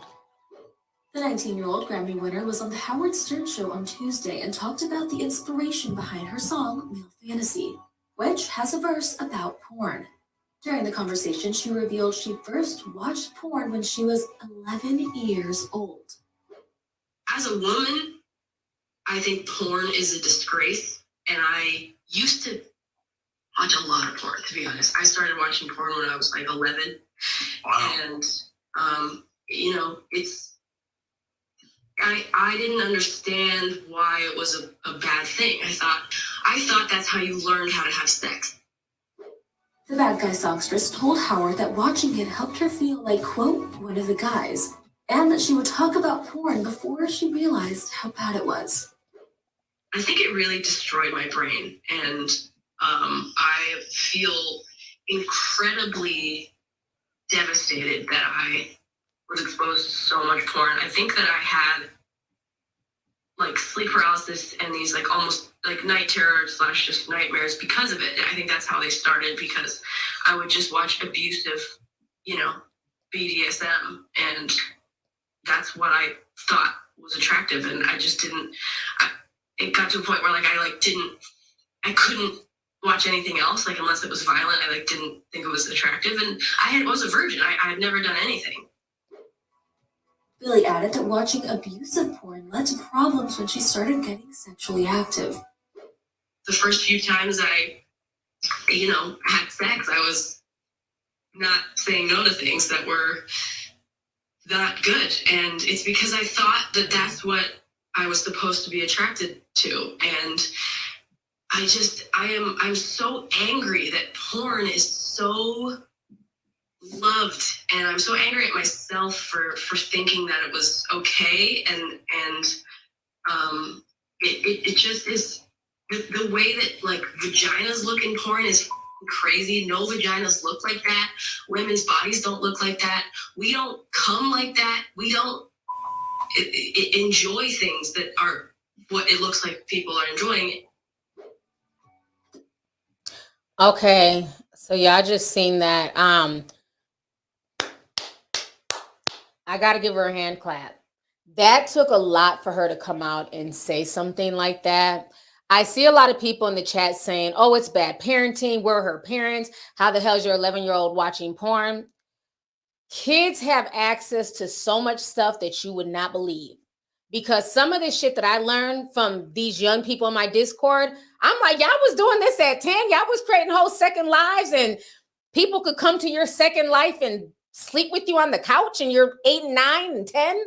The 19-year-old Grammy winner was on the Howard Stern Show on Tuesday and talked about the inspiration behind her song, Male Fantasy, which has a verse about porn. During the conversation, she revealed she first watched porn when she was 11 years old. As a woman, I think porn is a disgrace, and I used to watch a lot of porn, to be honest. I started watching porn when I was like 11. Wow. And, I didn't understand why it was a bad thing. I thought that's how you learned how to have sex. The Bad Guy songstress told Howard that watching it helped her feel like, quote, one of the guys, and that she would talk about porn before she realized how bad it was. I think it really destroyed my brain, and I feel incredibly devastated that I was exposed to so much porn. I think that I had like sleep paralysis and these like almost like night terror / just nightmares because of it. I think that's how they started, because I would just watch abusive, BDSM, and that's what I thought was attractive, and I just didn't. It got to a point where I couldn't watch anything else, like unless it was violent. I didn't think it was attractive, and I was a virgin. I had never done anything. Billie added that watching abusive porn led to problems when she started getting sexually active. The first few times I, had sex, I was not saying no to things that were not good. And it's because I thought that that's what I was supposed to be attracted to. And I'm so angry that porn is so loved, and I'm so angry at myself for thinking that it was okay, and it just is. The way that like vaginas look in porn is crazy. No vaginas look like that. Women's bodies don't look like that. We don't come like that. We don't enjoy things that are what it looks like people are enjoying. Okay, so y'all just seen that. I gotta give her a hand clap. That took a lot for her to come out and say something like that. I see a lot of people in the chat saying, oh, it's bad parenting. Where are her parents? How the hell is your 11-year-old watching porn? Kids have access to so much stuff that you would not believe. Because some of this shit that I learned from these young people in my Discord, I'm like, y'all was doing this at 10. Y'all was creating whole second lives, and people could come to your second life and sleep with you on the couch, and you're 8 and 9 and 10.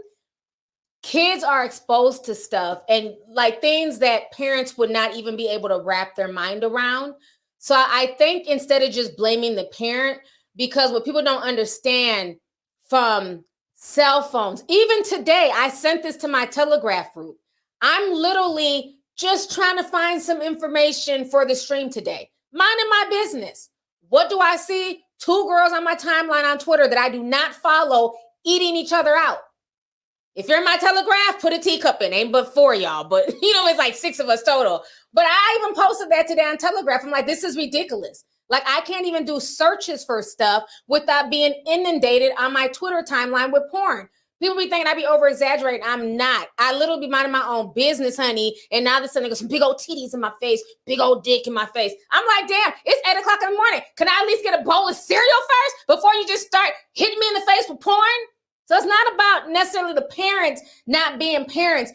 Kids are exposed to stuff and like things that parents would not even be able to wrap their mind around. So I think instead of just blaming the parent, because what people don't understand from cell phones, even today, I sent this to my Telegraph group. I'm literally just trying to find some information for the stream today. Minding my business. What do I see? 2 girls on my timeline on Twitter that I do not follow eating each other out. If you're in my Telegraph, put a teacup in. Ain't but 4 y'all, but it's like 6 of us total. But I even posted that today on Telegraph. I'm like, this is ridiculous. Like, I can't even do searches for stuff without being inundated on my Twitter timeline with porn. People be thinking I be over exaggerating. I'm not. I literally be minding my own business, honey. And now this nigga some big old titties in my face, big old dick in my face. I'm like, damn, it's 8 o'clock in the morning. Can I at least get a bowl of cereal first before you just start hitting me in the face with porn? So it's not about necessarily the parents not being parents.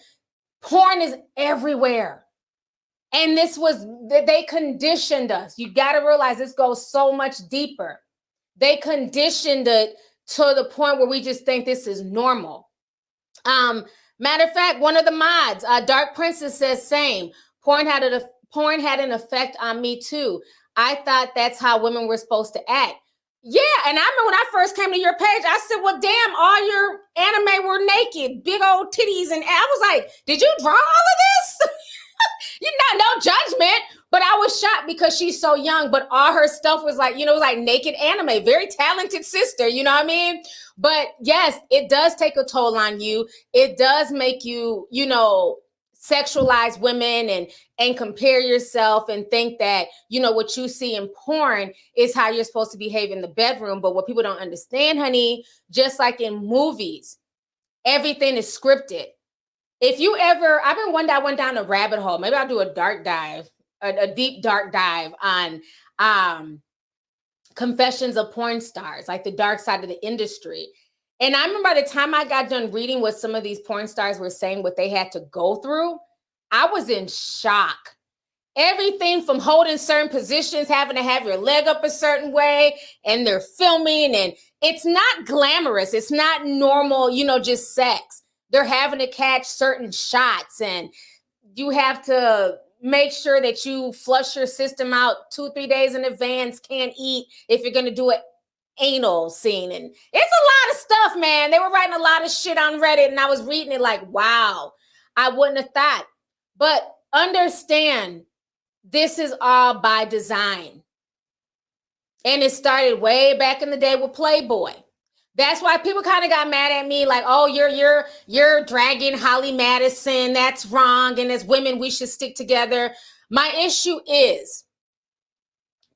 Porn is everywhere. And they conditioned us. You got to realize this goes so much deeper. They conditioned it to the point where we just think this is normal. Matter of fact, one of the mods, Dark Princess says same. Porn had an effect on me too. I thought that's how women were supposed to act. Yeah, and I remember when I first came to your page, I said, well, damn, all your anime were naked, big old titties. And I was like, did you draw all of this? No judgment. But I was shocked because she's so young, but all her stuff was like, like naked anime, very talented sister, you know what I mean? But yes, it does take a toll on you. It does make you, sexualize women and compare yourself and think that, what you see in porn is how you're supposed to behave in the bedroom. But what people don't understand, honey, just like in movies, everything is scripted. If you ever, I've been one day I went down a rabbit hole. Maybe I'll do a dark dive, a deep dark dive on confessions of porn stars, like the dark side of the industry. And I remember by the time I got done reading what some of these porn stars were saying, what they had to go through, I was in shock. Everything from holding certain positions, having to have your leg up a certain way, and they're filming, and it's not glamorous. It's not normal, just sex. They're having to catch certain shots, and you have to make sure that you flush your system out 2-3 days in advance, can't eat if you're going to do an anal scene. And it's a lot of stuff, man. They were writing a lot of shit on Reddit, and I was reading it like, wow, I wouldn't have thought. But understand, this is all by design. And it started way back in the day with Playboy. That's why people kind of got mad at me, like, oh, you're dragging Holly Madison. That's wrong. And as women, we should stick together. My issue is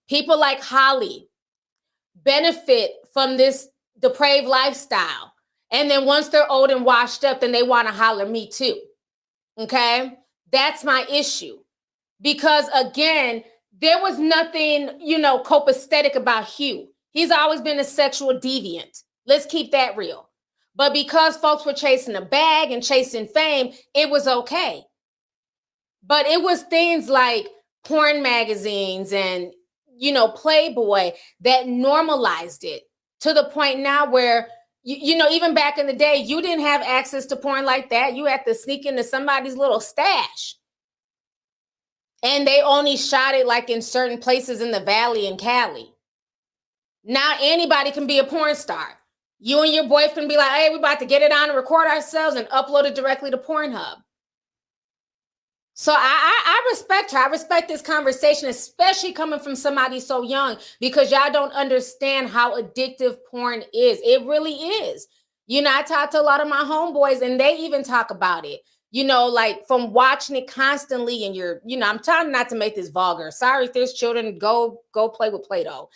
people like Holly benefit from this depraved lifestyle. And then once they're old and washed up, then they want to holler me too. Okay? That's my issue. Because again, there was nothing, copacetic about Hugh. He's always been a sexual deviant. Let's keep that real. But because folks were chasing a bag and chasing fame, it was okay. But it was things like porn magazines and, Playboy that normalized it to the point now where, even back in the day, you didn't have access to porn like that. You had to sneak into somebody's little stash. And they only shot it like in certain places in the Valley in Cali. Now anybody can be a porn star. You and your boyfriend be like, hey, we're about to get it on and record ourselves and upload it directly to Pornhub. So I respect her. I respect this conversation, especially coming from somebody so young, because y'all don't understand how addictive porn is. It really is. I talk to a lot of my homeboys and they even talk about it. Like from watching it constantly and I'm trying not to make this vulgar. Sorry if there's children, go play with Play-Doh.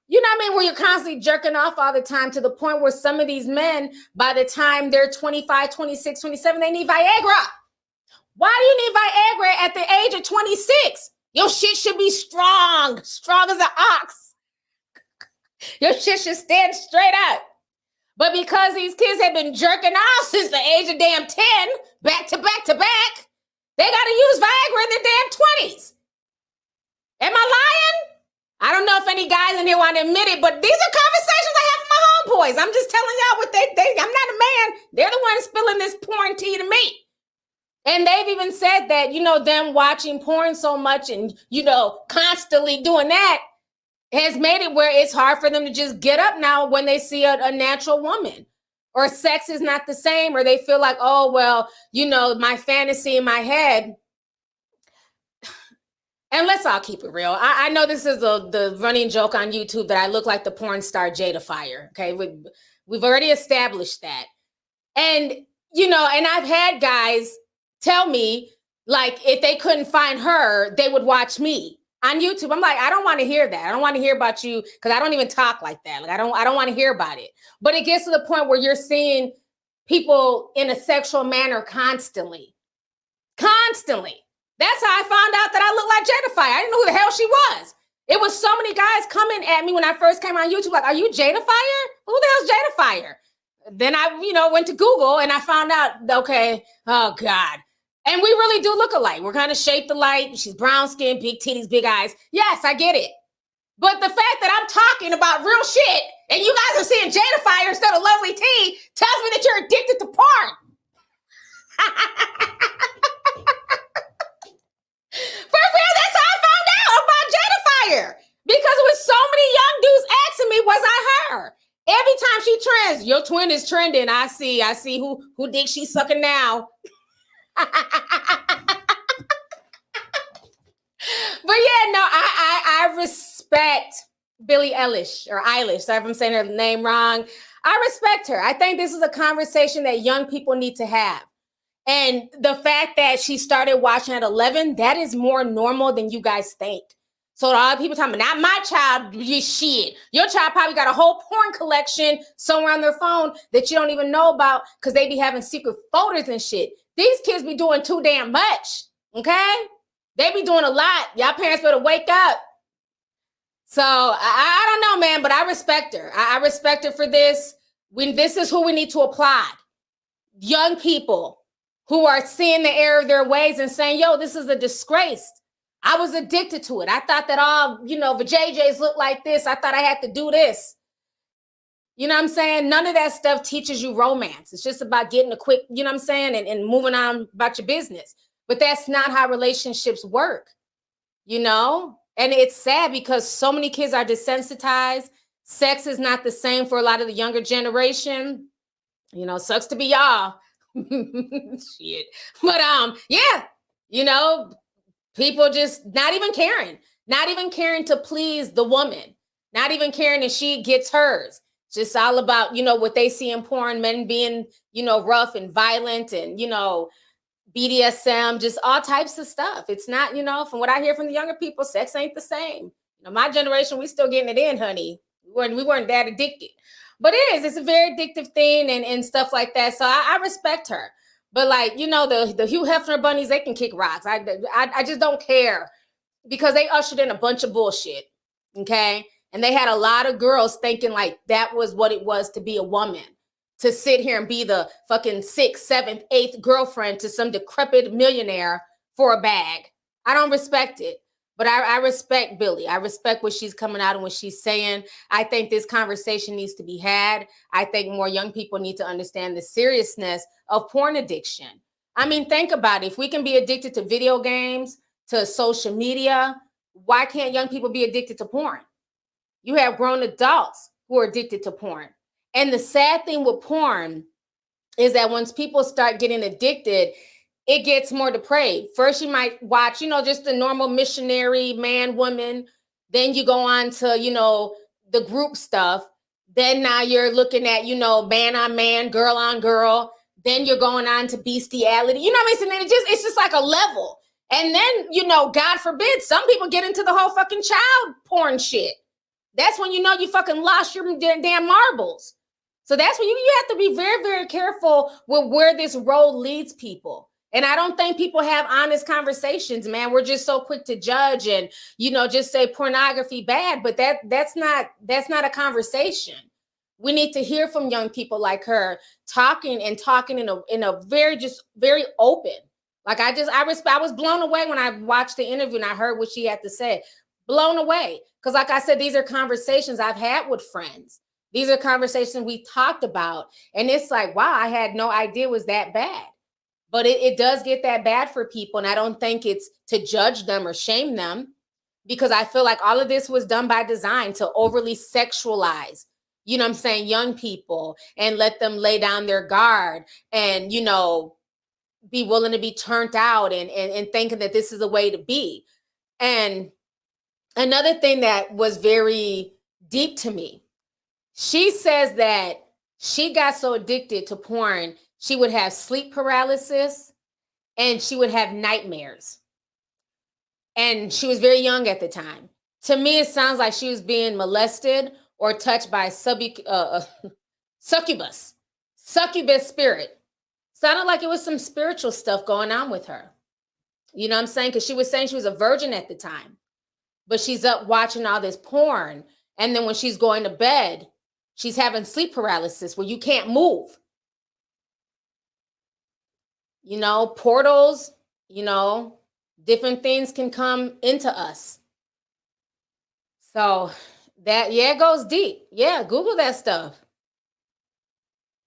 You know what I mean? Where you're constantly jerking off all the time to the point where some of these men, by the time they're 25, 26, 27, they need Viagra. Why do you need Viagra at the age of 26? Your shit should be strong as an ox. Your shit should stand straight up. But because these kids have been jerking off since the age of damn 10, back to back to back, they got to use Viagra in their damn 20s. Am I lying? I don't know if any guys in here want to admit it, but these are conversations I have with my homeboys. I'm just telling y'all what I'm not a man. They're the ones spilling this porn tea to me. And they've even said that, them watching porn so much and, constantly doing that has made it where it's hard for them to just get up now when they see a natural woman, or sex is not the same, or they feel like, oh, well, my fantasy in my head. And let's all keep it real. I know this is the running joke on YouTube that I look like the porn star Jada Fire. Okay. We've already established that. And, and I've had guys tell me, like, if they couldn't find her, they would watch me on YouTube. I'm like, I don't want to hear that. I don't want to hear about you because I don't even talk like that. Like, I don't want to hear about it. But it gets to the point where you're seeing people in a sexual manner constantly. That's how I found out that I look like Jada Fire. I didn't know who the hell she was. It was so many guys coming at me when I first came on YouTube, like, are you Jada Fire? Who the hell's Jada Fire? Then I, went to Google and I found out, okay, oh God. And we really do look alike. We're kind of shaped alike. She's brown skin, big titties, big eyes. Yes, I get it. But the fact that I'm talking about real shit and you guys are seeing Jada Fire instead of Lovelyti tells me that you're addicted to porn. For real, that's how I found out about Jada Fire. Because it was so many young dudes asking me, was I her? Every time she trends, your twin is trending. I see who dick she's sucking now. But yeah, no, I respect Billie Eilish or Eilish. Sorry if I'm saying her name wrong. I respect her. I think this is a conversation that young people need to have. And the fact that she started watching at 11, that is more normal than you guys think. So all the people talking about, not my child, you shit. Your child probably got a whole porn collection somewhere on their phone that you don't even know about because they be having secret folders and shit. These kids be doing too damn much, okay? They be doing a lot. Y'all parents better wake up. So I don't know, man, but I respect her. I respect her for this. This is who we need to applaud. Young people who are seeing the error of their ways and saying, yo, this is a disgrace. I was addicted to it. I thought that all, the JJs look like this. I thought I had to do this. You know what I'm saying? None of that stuff teaches you romance. It's just about getting a quick, you know what I'm saying, and moving on about your business. But that's not how relationships work, And it's sad because so many kids are desensitized. Sex is not the same for a lot of the younger generation. Sucks to be y'all. Shit. But yeah, people just not even caring to please the woman, not even caring if she gets hers. It's just all about, what they see in porn, men being, rough and violent and, BDSM, just all types of stuff. It's not, from what I hear from the younger people, sex ain't the same. My generation, we still getting it in, honey. We weren't that addicted. But it's a very addictive thing and stuff like that. So I respect her. But the Hugh Hefner bunnies, they can kick rocks. I just don't care because they ushered in a bunch of bullshit. Okay. And they had a lot of girls thinking like that was what it was to be a woman, to sit here and be the fucking 6th, 7th, 8th girlfriend to some decrepit millionaire for a bag. I don't respect it. But I respect Billie. I respect what she's coming out and what she's saying. I think this conversation needs to be had. I think more young people need to understand the seriousness of porn addiction. I mean, think about it. If we can be addicted to video games, to social media, why can't young people be addicted to porn? You have grown adults who are addicted to porn. And the sad thing with porn is that once people start getting addicted, it gets more depraved. First, you might watch, just the normal missionary man, woman. Then you go on to, the group stuff. Then now you're looking at, man on man, girl on girl. Then you're going on to bestiality. You know what I'm saying? It's just like a level. And then, God forbid, some people get into the whole fucking child porn shit. That's when you fucking lost your damn marbles. So that's when you have to be very, very careful with where this road leads people. And I don't think people have honest conversations, man. We're just so quick to judge and, just say pornography bad, but that's not a conversation. We need to hear from young people like her talking in a very open. Like I was blown away when I watched the interview and I heard what she had to say. Blown away. Because like I said, these are conversations I've had with friends. These are conversations we talked about. And it's like, wow, I had no idea it was that bad. But it does get that bad for people. And I don't think it's to judge them or shame them, because I feel like all of this was done by design to overly sexualize, young people and let them lay down their guard and, be willing to be turned out and thinking that this is a way to be. And another thing that was very deep to me, she says that she got so addicted to porn, she would have sleep paralysis and she would have nightmares. And she was very young at the time. To me, it sounds like she was being molested or touched by succubus spirit. Sounded like it was some spiritual stuff going on with her. You know what I'm saying? Because she was saying she was a virgin at the time. But she's up watching all this porn. And then when she's going to bed, she's having sleep paralysis where you can't move. Portals, different things can come into us. So it goes deep. Yeah, Google that stuff.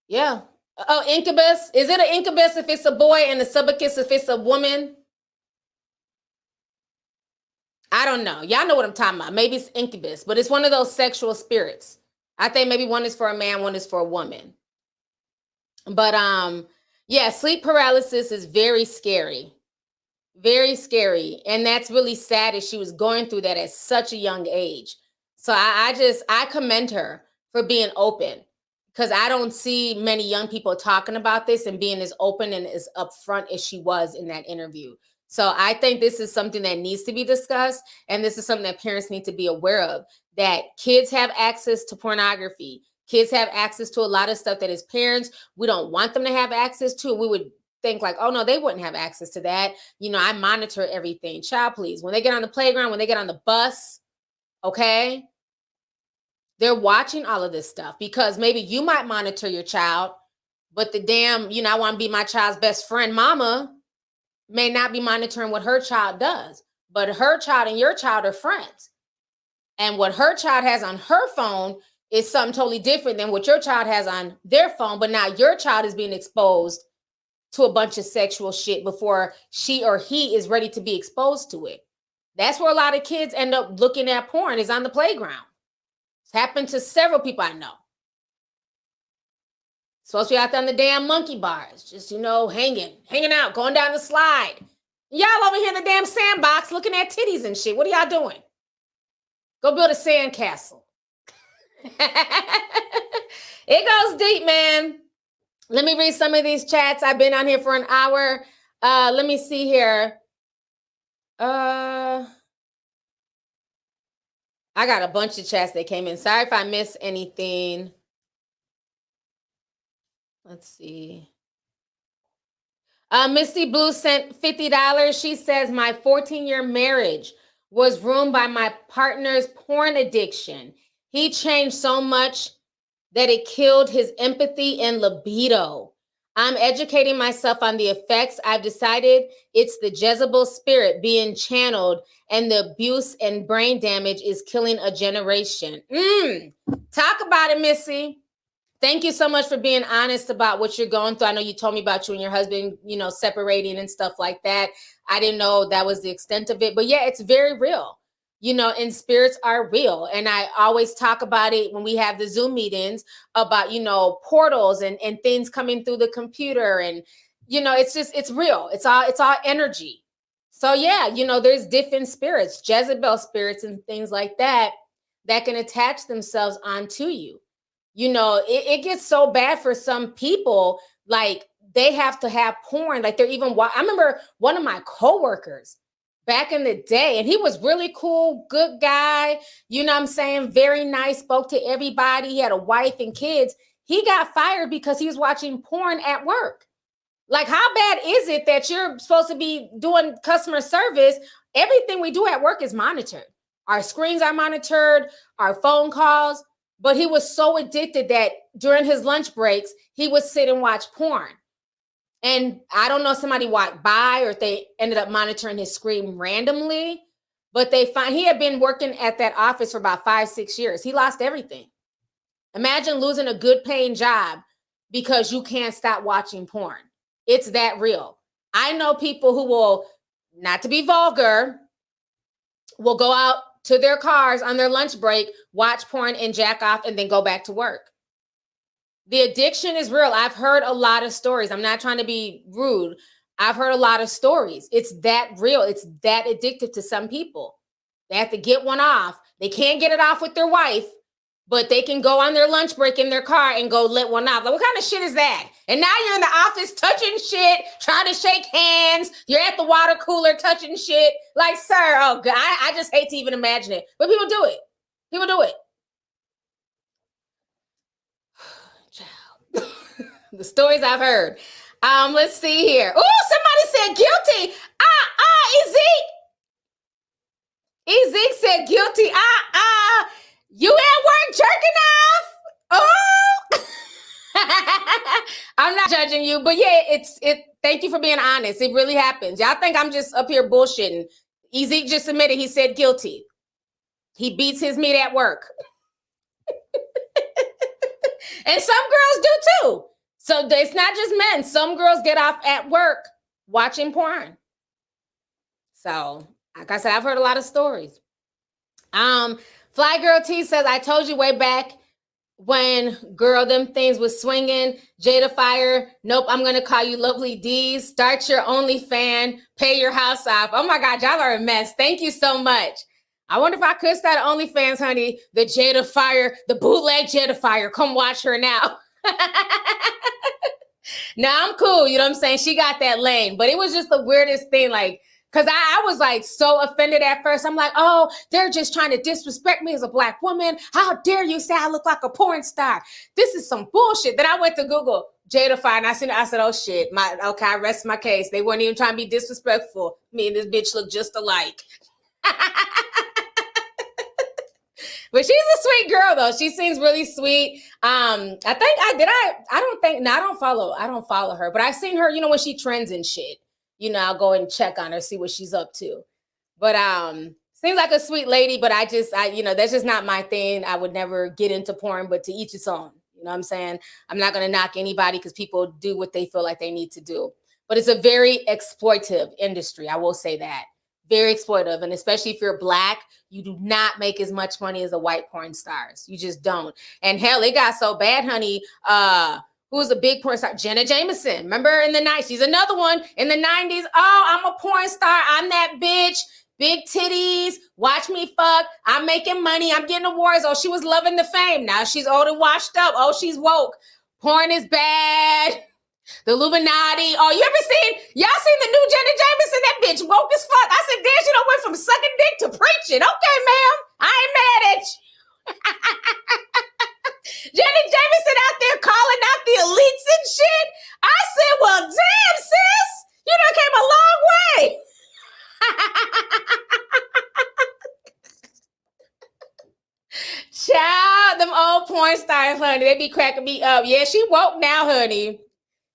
Yeah. Oh, incubus. Is it an incubus if it's a boy and a succubus if it's a woman? I don't know. Y'all know what I'm talking about. Maybe it's incubus, but it's one of those sexual spirits. I think maybe one is for a man, one is for a woman. But yeah, sleep paralysis is very scary. Very scary. And that's really sad that she was going through that at such a young age. So I commend her for being open, because I don't see many young people talking about this and being as open and as upfront as she was in that interview. So I think this is something that needs to be discussed. And this is something that parents need to be aware of, that kids have access to pornography. Kids have access to a lot of stuff that as parents, we don't want them to have access to. We would think like, oh no, they wouldn't have access to that. You know, I monitor everything. Child, please, when they get on the playground, when they get on the bus, okay, they're watching all of this stuff because maybe you might monitor your child, but the damn, you know, I want to be my child's best friend, mama, may not be monitoring what her child does. But her child and your child are friends. And what her child has on her phone is something totally different than what your child has on their phone. But now your child is being exposed to a bunch of sexual shit before she or he is ready to be exposed to it. That's where a lot of kids end up looking at porn, is on the playground. It's happened to several people I know. Supposed to be out there on the damn monkey bars, just, you know, hanging out, going down the slide. Y'all over here in the damn sandbox looking at titties and shit. What are y'all doing? Go build a sandcastle. It goes deep, man. Let me read some of these chats. I've been on here for an hour. Let me see here. I got a bunch of chats that came in. Sorry if I miss anything. Let's see. Misty Blue sent $50. She says, my 14-year marriage was ruined by my partner's porn addiction. He changed so much that it killed his empathy and libido. I'm educating myself on the effects. I've decided it's the Jezebel spirit being channeled, and the abuse and brain damage is killing a generation. Talk about it, Missy. Thank you so much for being honest about what you're going through. I know you told me about you and your husband, you know, separating and stuff like that. I didn't know that was the extent of it, but yeah, it's very real, you know, and spirits are real. And I always talk about it when we have the Zoom meetings about, you know, portals and things coming through the computer. And, you know, it's just, it's real. It's all energy. So yeah, you know, there's different spirits, Jezebel spirits and things like that, that can attach themselves onto you. You know, it gets so bad for some people, like they have to have porn. Like they're even, I remember one of my coworkers back in the day, and he was really cool, good guy. You know what I'm saying? Very nice, spoke to everybody. He had a wife and kids. He got fired because he was watching porn at work. Like, how bad is it that you're supposed to be doing customer service? Everything we do at work is monitored. Our screens are monitored, our phone calls. But he was so addicted that during his lunch breaks, he would sit and watch porn. And I don't know if somebody walked by or if they ended up monitoring his screen randomly, but they find he had been working at that office for about 5-6 years. He lost everything. Imagine losing a good paying job because you can't stop watching porn. It's that real. I know people who will, not to be vulgar, will go out to their cars on their lunch break, watch porn and jack off, and then go back to work. The addiction is real. I've heard a lot of stories. I'm not trying to be rude. I've heard a lot of stories. It's that real. It's that addictive to some people. They have to get one off. They can't get it off with their wife, but they can go on their lunch break in their car and go let one off. Like, what kind of shit is that? And now you're in the office touching shit, trying to shake hands. You're at the water cooler touching shit. Like, sir, oh God, I just hate to even imagine it. But people do it. People do it. Child. The stories I've heard. Let's see here. Oh, somebody said guilty. Ezek said guilty. You at work jerking off? Oh, I'm not judging you, but yeah, thank you for being honest. It really happens. Y'all think I'm just up here bullshitting. Ezek just admitted he said guilty. He beats his meat at work. And some girls do too. So it's not just men. Some girls get off at work watching porn. So, like I said, I've heard a lot of stories. Fly Girl T says, I told you way back when, girl, them things was swinging. Jada Fire, nope, I'm going to call you Lovely D's. Start your OnlyFans, pay your house off. Oh my God, y'all are a mess. Thank you so much. I wonder if I could start an OnlyFans, honey. The Jada Fire, the bootleg Jada Fire. Come watch her now. Now I'm cool, you know what I'm saying? She got that lane, but it was just the weirdest thing. Like, Because I was like so offended at first. I'm like, oh, they're just trying to disrespect me as a Black woman. How dare you say I look like a porn star? This is some bullshit. Then I went to Google Jadify and I said, oh shit, I rest my case. They weren't even trying to be disrespectful. Me and this bitch look just alike. But she's a sweet girl though. She seems really sweet. I don't follow her, but I've seen her, you know, when she trends and shit. You know, I'll go and check on her, see what she's up to. But seems like a sweet lady, but I that's just not my thing. I would never get into porn, but to each its own. You know what I'm saying? I'm not going to knock anybody because people do what they feel like they need to do. But it's a very exploitive industry. I will say that. Very exploitive. And especially if you're Black, you do not make as much money as the white porn stars. You just don't. And hell, it got so bad, honey. Who was a big porn star? Jenna Jameson. Remember in the 90s? She's another one in the 90s. Oh, I'm a porn star. I'm that bitch. Big titties. Watch me fuck. I'm making money. I'm getting awards. Oh, she was loving the fame. Now she's old and washed up. Oh, she's woke. Porn is bad. The Illuminati. Oh, y'all seen the new Jenna Jameson? That bitch woke as fuck. I said, damn, she done went from sucking dick to preaching. Okay, ma'am. I ain't mad at you. Jenna Jameson out there calling out the elites and shit. I said, well, damn, sis, you done came a long way. Child, them old porn stars, honey, they be cracking me up. Yeah, she woke now, honey.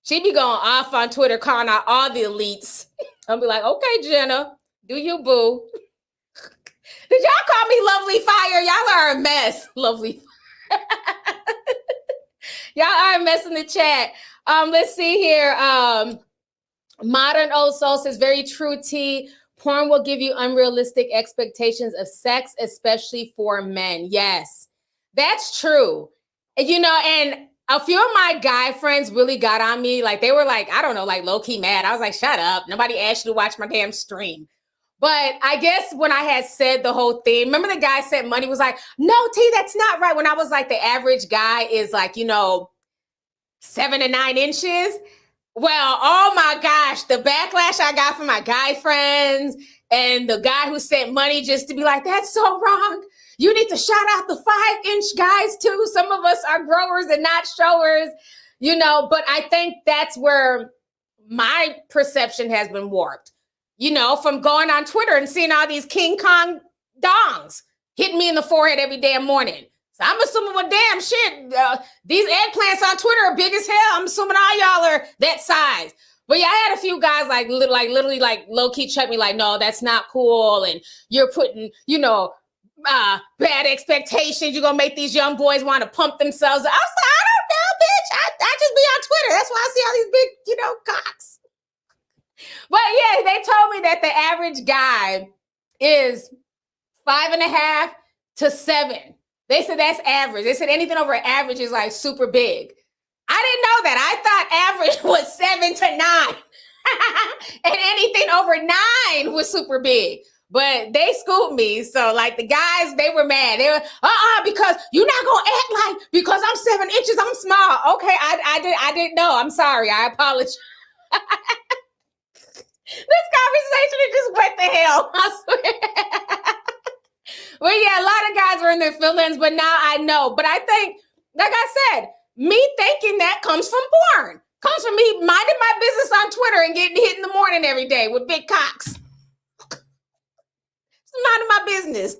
She be going off on Twitter calling out all the elites. I'll be like, okay, Jenna, do you boo. Did y'all call me Lovely Fire? Y'all are a mess. Lovely Y'all are a mess in the chat. Let's see here. Modern Old Soul says, very true, T. Porn will give you unrealistic expectations of sex, especially for men. Yes, that's true. You know, and a few of my guy friends really got on me. Like, they were like, I don't know, like low-key mad. I was like, shut up. Nobody asked you to watch my damn stream. But I guess when I had said the whole thing, remember the guy said money was like, no, T, that's not right. When I was like, the average guy is like, 7 to 9 inches. Well, oh my gosh, the backlash I got from my guy friends and the guy who sent money just to be like, that's so wrong. You need to shout out the 5-inch guys too. Some of us are growers and not showers, but I think that's where my perception has been warped, from going on Twitter and seeing all these King Kong dongs hitting me in the forehead every damn morning. So I'm assuming, well, damn shit, these eggplants on Twitter are big as hell. I'm assuming all y'all are that size. But yeah, I had a few guys literally low-key check me like, no, that's not cool. And you're putting, bad expectations. You're going to make these young boys want to pump themselves. I was like, I don't know, bitch. I just be on Twitter. That's why I see all these big, cocks. But yeah, they told me that the average guy is 5.5 to 7. They said that's average. They said anything over average is like super big. I didn't know that. I thought average was 7 to 9. And anything over 9 was super big. But they schooled me. So like the guys, they were mad. They were, because you're not gonna act like because I'm 7 inches, I'm small. Okay, I didn't know. I'm sorry. I apologize. This conversation just went to hell. I swear. Well, yeah, a lot of guys were in their feelings, but now I know. But I think, like I said, me thinking that comes from porn. Comes from me minding my business on Twitter and getting hit in the morning every day with big cocks. It's minding my business.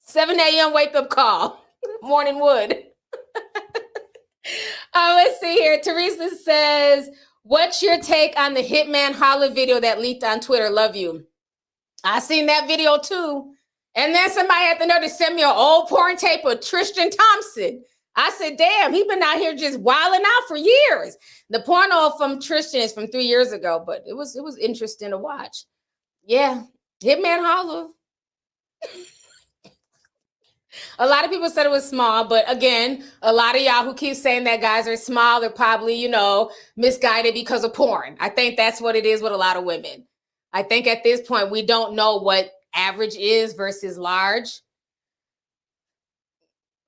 7 a.m. wake up call. Morning wood. Let's see here. Teresa says, what's your take on the Hitman Holla video that leaked on Twitter? Love you. I seen that video too. And then somebody had the nerve to send me an old porn tape of Tristan Thompson. I said, damn, he been out here just wilding out for years. The porno from Tristan is from 3 years ago, but it was interesting to watch. Yeah, Hitman Holla. A lot of people said it was small, but again, a lot of y'all who keep saying that guys are small, they're probably, misguided because of porn. I think that's what it is with a lot of women. I think at this point, we don't know what average is versus large.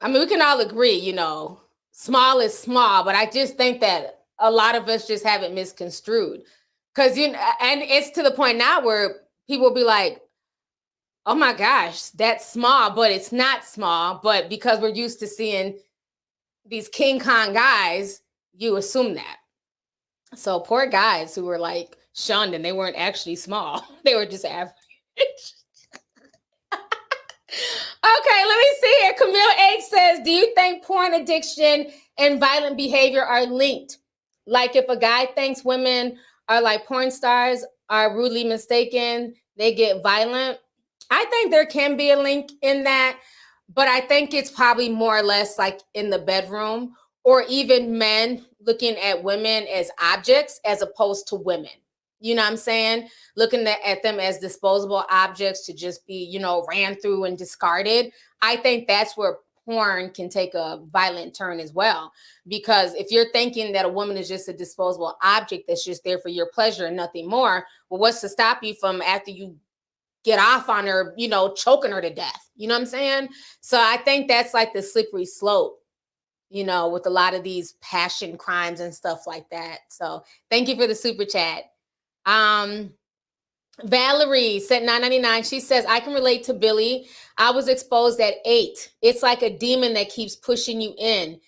I mean, we can all agree, small is small, but I just think that a lot of us just have it misconstrued. Because, and it's to the point now where people will be like, oh my gosh, that's small, but it's not small. But because we're used to seeing these King Kong guys, you assume that. So poor guys who were like shunned and they weren't actually small. They were just average. Okay, let me see here. Camille H says, do you think porn addiction and violent behavior are linked? Like if a guy thinks women are like porn stars, are rudely mistaken, they get violent. I think there can be a link in that, but I think it's probably more or less like in the bedroom, or even men looking at women as objects as opposed to women. You know what I'm saying? Looking at them as disposable objects to just be, you know, ran through and discarded. I think that's where porn can take a violent turn as well. Because if you're thinking that a woman is just a disposable object that's just there for your pleasure and nothing more, well, what's to stop you from, after you get off on her, you know, choking her to death? You know what I'm saying? So I think that's like the slippery slope, you know, with a lot of these passion crimes and stuff like that. So thank you for the super chat. Valerie sent $9.99. She says, I can relate to Billy. I was exposed at 8. It's like a demon that keeps pushing you in.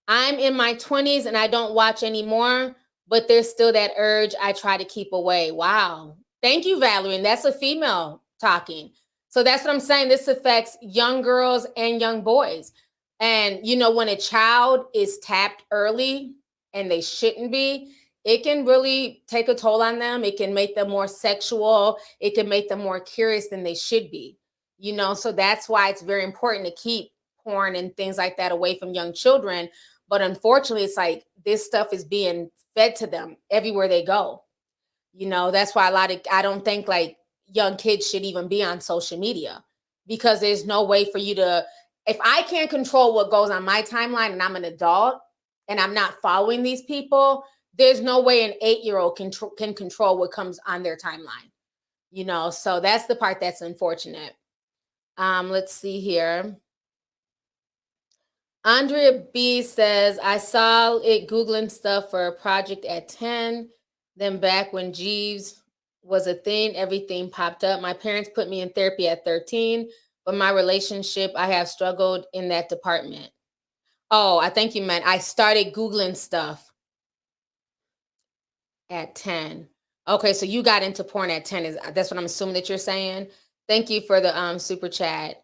I'm in my 20s and I don't watch anymore, but there's still that urge I try to keep away. Wow. Thank you, Valerie. And that's a female talking. So that's what I'm saying. This affects young girls and young boys. And, you know, when a child is tapped early and they shouldn't be, it can really take a toll on them. It can make them more sexual. It can make them more curious than they should be, you know? So that's why it's very important to keep porn and things like that away from young children. But unfortunately, it's like this stuff is being fed to them everywhere they go. You know, that's why I don't think like young kids should even be on social media, because there's no way for you to, if I can't control what goes on my timeline and I'm an adult and I'm not following these people, there's no way an 8-year-old can control what comes on their timeline, you know? So that's the part that's unfortunate. Let's see here. Andrea B says, I saw it Googling stuff for a project at 10. Then back when Jeeves was a thing, everything popped up. My parents put me in therapy at 13, but my relationship, I have struggled in that department. Oh, I think you meant I started Googling stuff at 10. Okay, so you got into porn at 10. That's what I'm assuming that you're saying. Thank you for the super chat.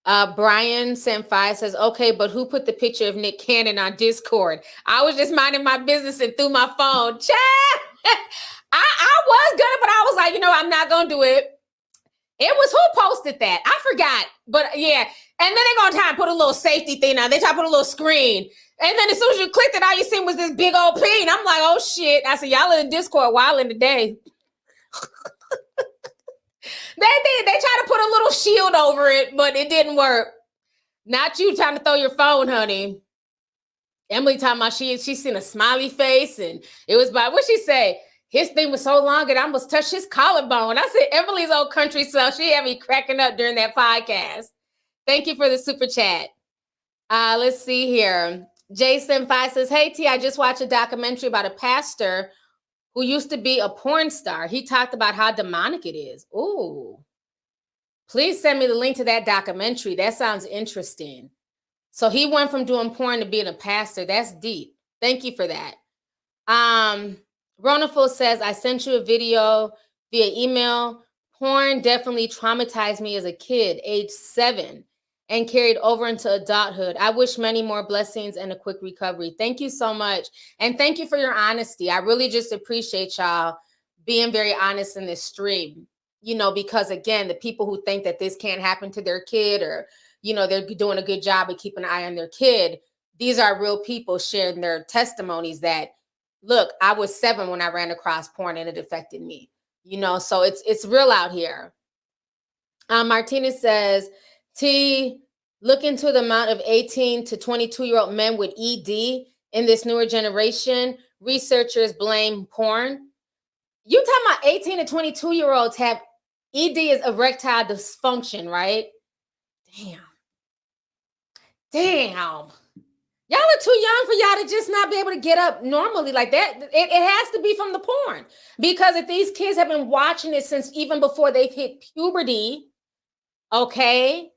Brian Senfai says, okay, but who put the picture of Nick Cannon on Discord? I was just minding my business and threw my phone. Chat. I was gonna, but I was like, you know, I'm not gonna do it. It was who posted that? I forgot. But yeah. And then they're gonna try and put a little safety thing on. They try to put a little screen. And then as soon as you clicked it, all you seen was this big old pin. I'm like, oh shit. I said, y'all in the Discord while in the day. They tried to put a little shield over it, but it didn't work. Not you trying to throw your phone, honey. Emily talking about she seen a smiley face, and it was by, what she say? His thing was so long it almost touched his collarbone. I said, Emily's old country self, she had me cracking up during that podcast. Thank you for the super chat. Let's see here. Jason Five says, hey, T, I just watched a documentary about a pastor who used to be a porn star. He talked about how demonic it is. Ooh. Please send me the link to that documentary. That sounds interesting. So he went from doing porn to being a pastor. That's deep. Thank you for that. Ronaful says, I sent you a video via email. Porn definitely traumatized me as a kid, age 7, and carried over into adulthood. I wish many more blessings and a quick recovery. Thank you so much. And thank you for your honesty. I really just appreciate y'all being very honest in this stream, you know, because again, the people who think that this can't happen to their kid, or, you know, they're doing a good job of keeping an eye on their kid. These are real people sharing their testimonies that, look, I was 7 when I ran across porn and it affected me, you know, so it's real out here. Martinez says, T, look into the amount of 18 to 22-year-old men with ED in this newer generation. Researchers blame porn. You talking about 18 to 22-year-olds have ED is erectile dysfunction, right? Damn. Y'all are too young for y'all to just not be able to get up normally like that. It has to be from the porn. Because if these kids have been watching it since even before they've hit puberty, okay,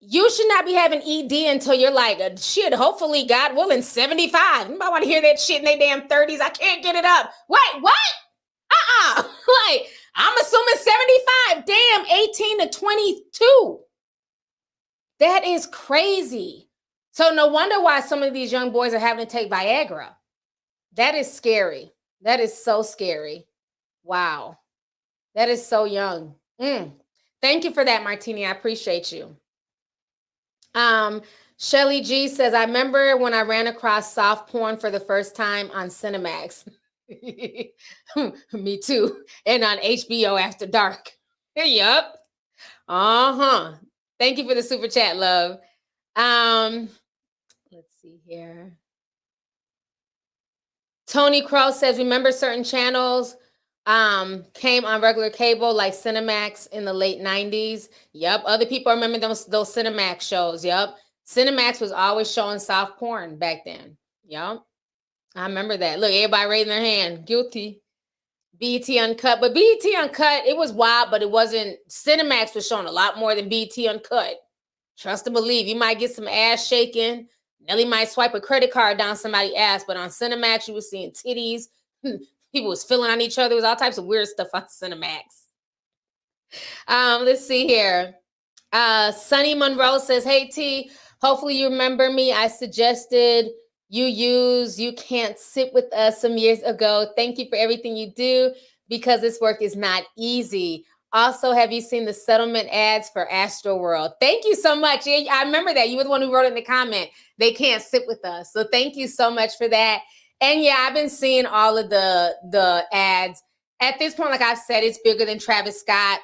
you should not be having ED until you're like, shit, hopefully, God willing, 75. Nobody want to hear that shit in their damn 30s. I can't get it up. Wait, what? Like, I'm assuming 75. Damn, 18 to 22. That is crazy. So no wonder why some of these young boys are having to take Viagra. That is scary. That is so scary. Wow. That is so young. Thank you for that, Martini. I appreciate you. Shelly G says, I remember when I ran across soft porn for the first time on Cinemax. Me too. And on HBO After Dark. Yup. Thank you for the super chat, love. Let's see here. Tony Crow says, remember certain channels came on regular cable like Cinemax in the late 90s. Yep. Other people remember those Cinemax shows. Yep. Cinemax was always showing soft porn back then. Yep. I remember that. Look, everybody raising their hand. Guilty. BET Uncut. But BET Uncut, it was wild, but it wasn't. Cinemax was showing a lot more than BET Uncut. Trust and believe. You might get some ass shaking. Nelly might swipe a credit card down somebody's ass, but on Cinemax, you were seeing titties. People was filling on each other. There was all types of weird stuff on Cinemax. Let's see here. Sunny Monroe says, hey, T, hopefully you remember me. I suggested You Can't Sit With Us some years ago. Thank you for everything you do because this work is not easy. Also, have you seen the settlement ads for Astroworld? Thank you so much. I remember that. You were the one who wrote in the comment, they can't sit with us. So thank you so much for that. And yeah, I've been seeing all of the ads. At this point, like I've said, it's bigger than Travis Scott.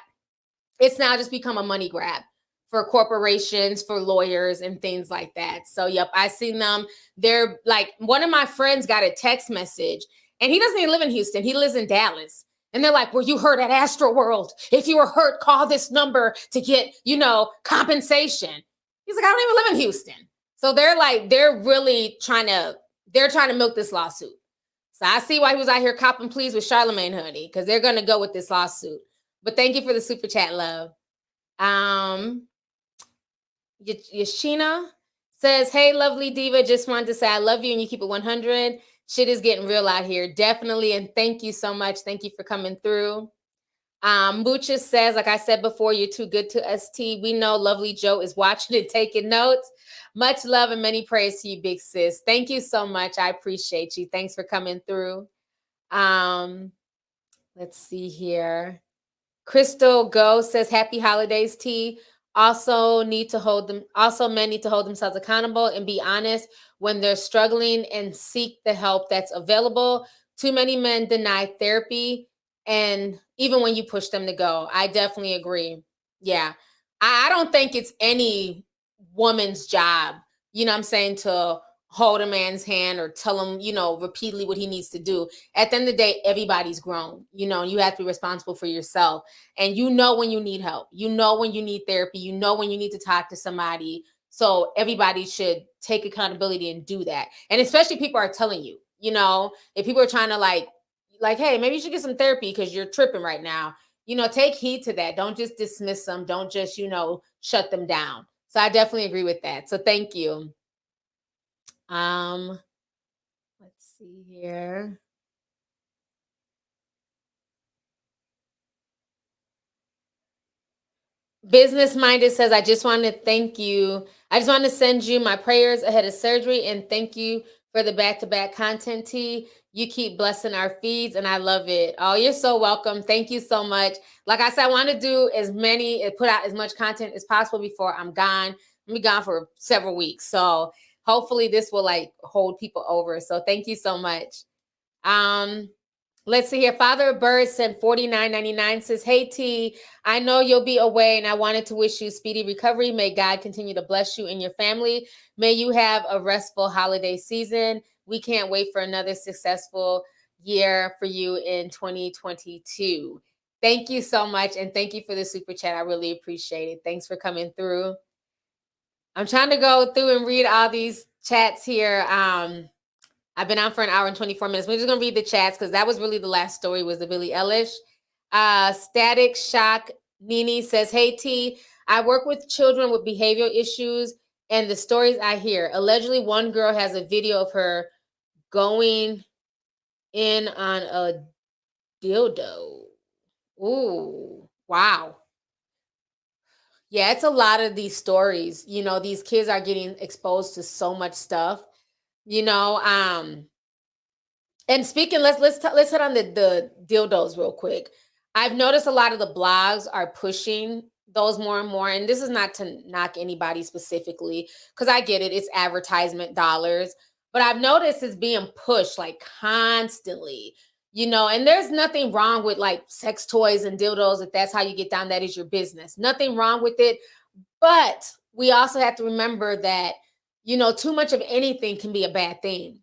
It's now just become a money grab for corporations, for lawyers, and things like that. So yep, I've seen them. They're like, one of my friends got a text message, and he doesn't even live in Houston. He lives in Dallas. And they're like, were you hurt at Astroworld? If you were hurt, call this number to get, compensation. He's like, I don't even live in Houston. So they're really trying to milk this lawsuit. So I see why he was out here copping pleas with Charlemagne, honey, because they're going to go with this lawsuit. But thank you for the super chat, love. Yashina says, hey, lovely diva, just wanted to say I love you and you keep it 100. Shit is getting real out here. Definitely. And thank you so much. Thank you for coming through. Mucha says, like I said before, you're too good to us, T. We know lovely Joe is watching and taking notes. Much love and many prayers to you, big sis. Thank you so much. I appreciate you. Thanks for coming through. Let's see here. Crystal Go says, happy holidays, T. Also men need to hold themselves accountable and be honest when they're struggling and seek the help that's available. Too many men deny therapy, and even when you push them to go. I definitely agree. Yeah. I don't think it's any woman's job, what I'm saying, to hold a man's hand or tell him, repeatedly what he needs to do. At the end of the day, everybody's grown, and you have to be responsible for yourself. And when you need help, when you need therapy, when you need to talk to somebody. So everybody should take accountability and do that. And especially people are telling you, if people are trying to like, hey, maybe you should get some therapy because you're tripping right now, take heed to that. Don't just dismiss them. Don't just, shut them down. So I definitely agree with that. So thank you. Let's see here. Business Minded says, I just want to thank you. I just want to send you my prayers ahead of surgery and thank you for the back-to-back content, T. You keep blessing our feeds and I love it. Oh, you're so welcome. Thank you so much. Like I said, I want to do put out as much content as possible before I'm gone. I'm be gone for several weeks. So hopefully this will hold people over. So thank you so much. Let's see here. Father Bird sent $49.99 says, hey, T, I know you'll be away and I wanted to wish you speedy recovery. May God continue to bless you and your family. May you have a restful holiday season. We can't wait for another successful year for you in 2022. Thank you so much. And thank you for the super chat. I really appreciate it. Thanks for coming through. I'm trying to go through and read all these chats here. I've been on for an hour and 24 minutes. We're just gonna read the chats because that was really the last story, was the Billie Eilish. Static Shock Nini says, "Hey T, I work with children with behavioral issues, and the stories I hear. Allegedly, one girl has a video of her going in on a dildo. Ooh, wow. Yeah, it's a lot of these stories. You know, these kids are getting exposed to so much stuff. You know, and speaking, let's hit on the dildos real quick. I've noticed a lot of the blogs are pushing those more and more, and this is not to knock anybody specifically, because I get it, it's advertisement dollars, but I've noticed it's being pushed like constantly, you know, and there's nothing wrong with like sex toys and dildos. If that's how you get down, that is your business. Nothing wrong with it, but we also have to remember that, you know, too much of anything can be a bad thing.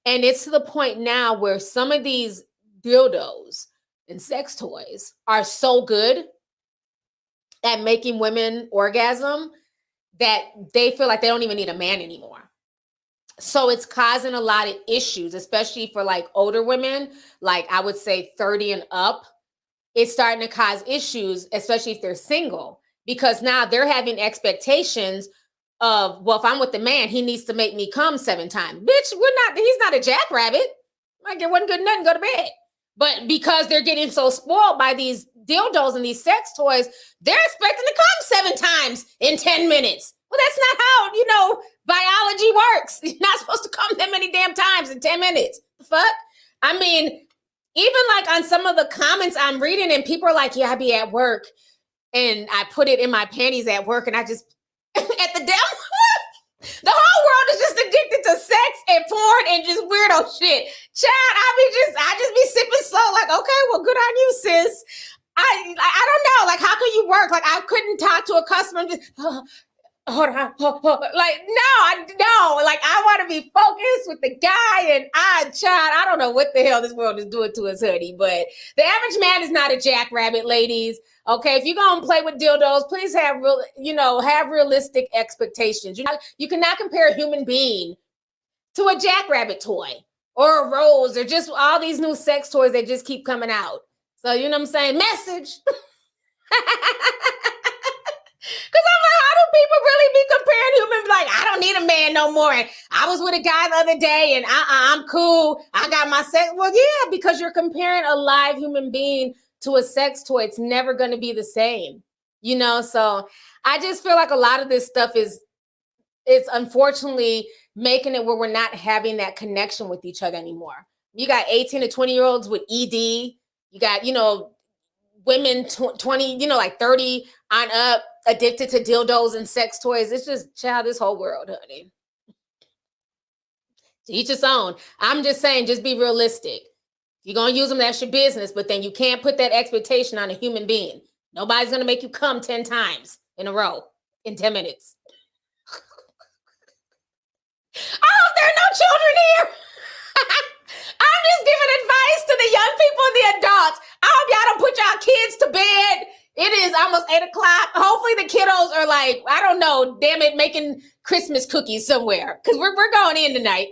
And it's to the point now where some of these dildos and sex toys are so good at making women orgasm that they feel like they don't even need a man anymore. So it's causing a lot of issues, especially for like older women, like I would say 30 and up. It's starting to cause issues, especially if they're single, because now they're having expectations of, well, if I'm with the man, he needs to make me come 7 times. Bitch, he's not a jackrabbit. Like, it wasn't good nothing, go to bed. But because they're getting so spoiled by these dildos and these sex toys, they're expecting to come 7 times in 10 minutes. Well, that's not how, you know, biology works. You're not supposed to come that many damn times in 10 minutes. The fuck? I mean, even like on some of the comments I'm reading, and people are like, yeah, I be at work and I put it in my panties at work, and I just, at the damn, the whole world is just addicted to sex and porn and just weirdo shit. Child, I just be sipping slow, like, okay, well, good on you, sis. I don't know, like, how can you work? Like, I couldn't talk to a customer and just, hold on. Like, no, like, I want to be focused with the guy, and child, I don't know what the hell this world is doing to us, honey, but the average man is not a jackrabbit, ladies. Okay, if you're gonna play with dildos, please have have realistic expectations. You cannot compare a human being to a jackrabbit toy or a rose or just all these new sex toys that just keep coming out. So, you know what I'm saying? Message. Because I'm like, how do people really be comparing humans? Like, I don't need a man no more. And I was with a guy the other day, and I'm cool. I got my sex. Well, yeah, because you're comparing a live human being to a sex toy. It's never going to be the same, you know? So I just feel like a lot of this stuff it's unfortunately making it where we're not having that connection with each other anymore. You got 18 to 20-year-olds with ED. You got, women 20, like 30 on up, addicted to dildos and sex toys. It's just, child, this whole world, honey. To each its own. I'm just saying, just be realistic. You're going to use them, that's your business, but then you can't put that expectation on a human being. Nobody's going to make you come 10 times in a row in 10 minutes. I hope there are no children here. I'm just giving advice to the young people and the adults. I hope y'all don't put y'all kids to bed. It is almost 8 o'clock. Hopefully the kiddos are like, I don't know, damn it, making Christmas cookies somewhere, because we're going in tonight.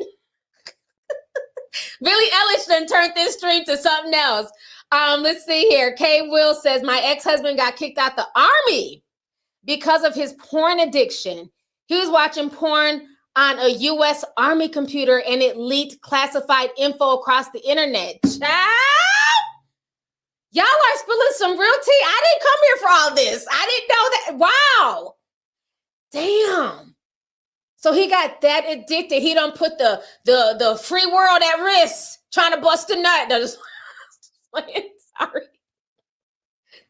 Billie Eilish done turned this stream to something else. Let's see here. Kay Will says, my ex-husband got kicked out the army because of his porn addiction. He was watching porn on a U.S. Army computer, and it leaked classified info across the internet. Child, y'all are spilling some real tea. I didn't come here for all this. I didn't know that. Wow. Damn. So he got that addicted. He done put the free world at risk, trying to bust a nut. No, just sorry.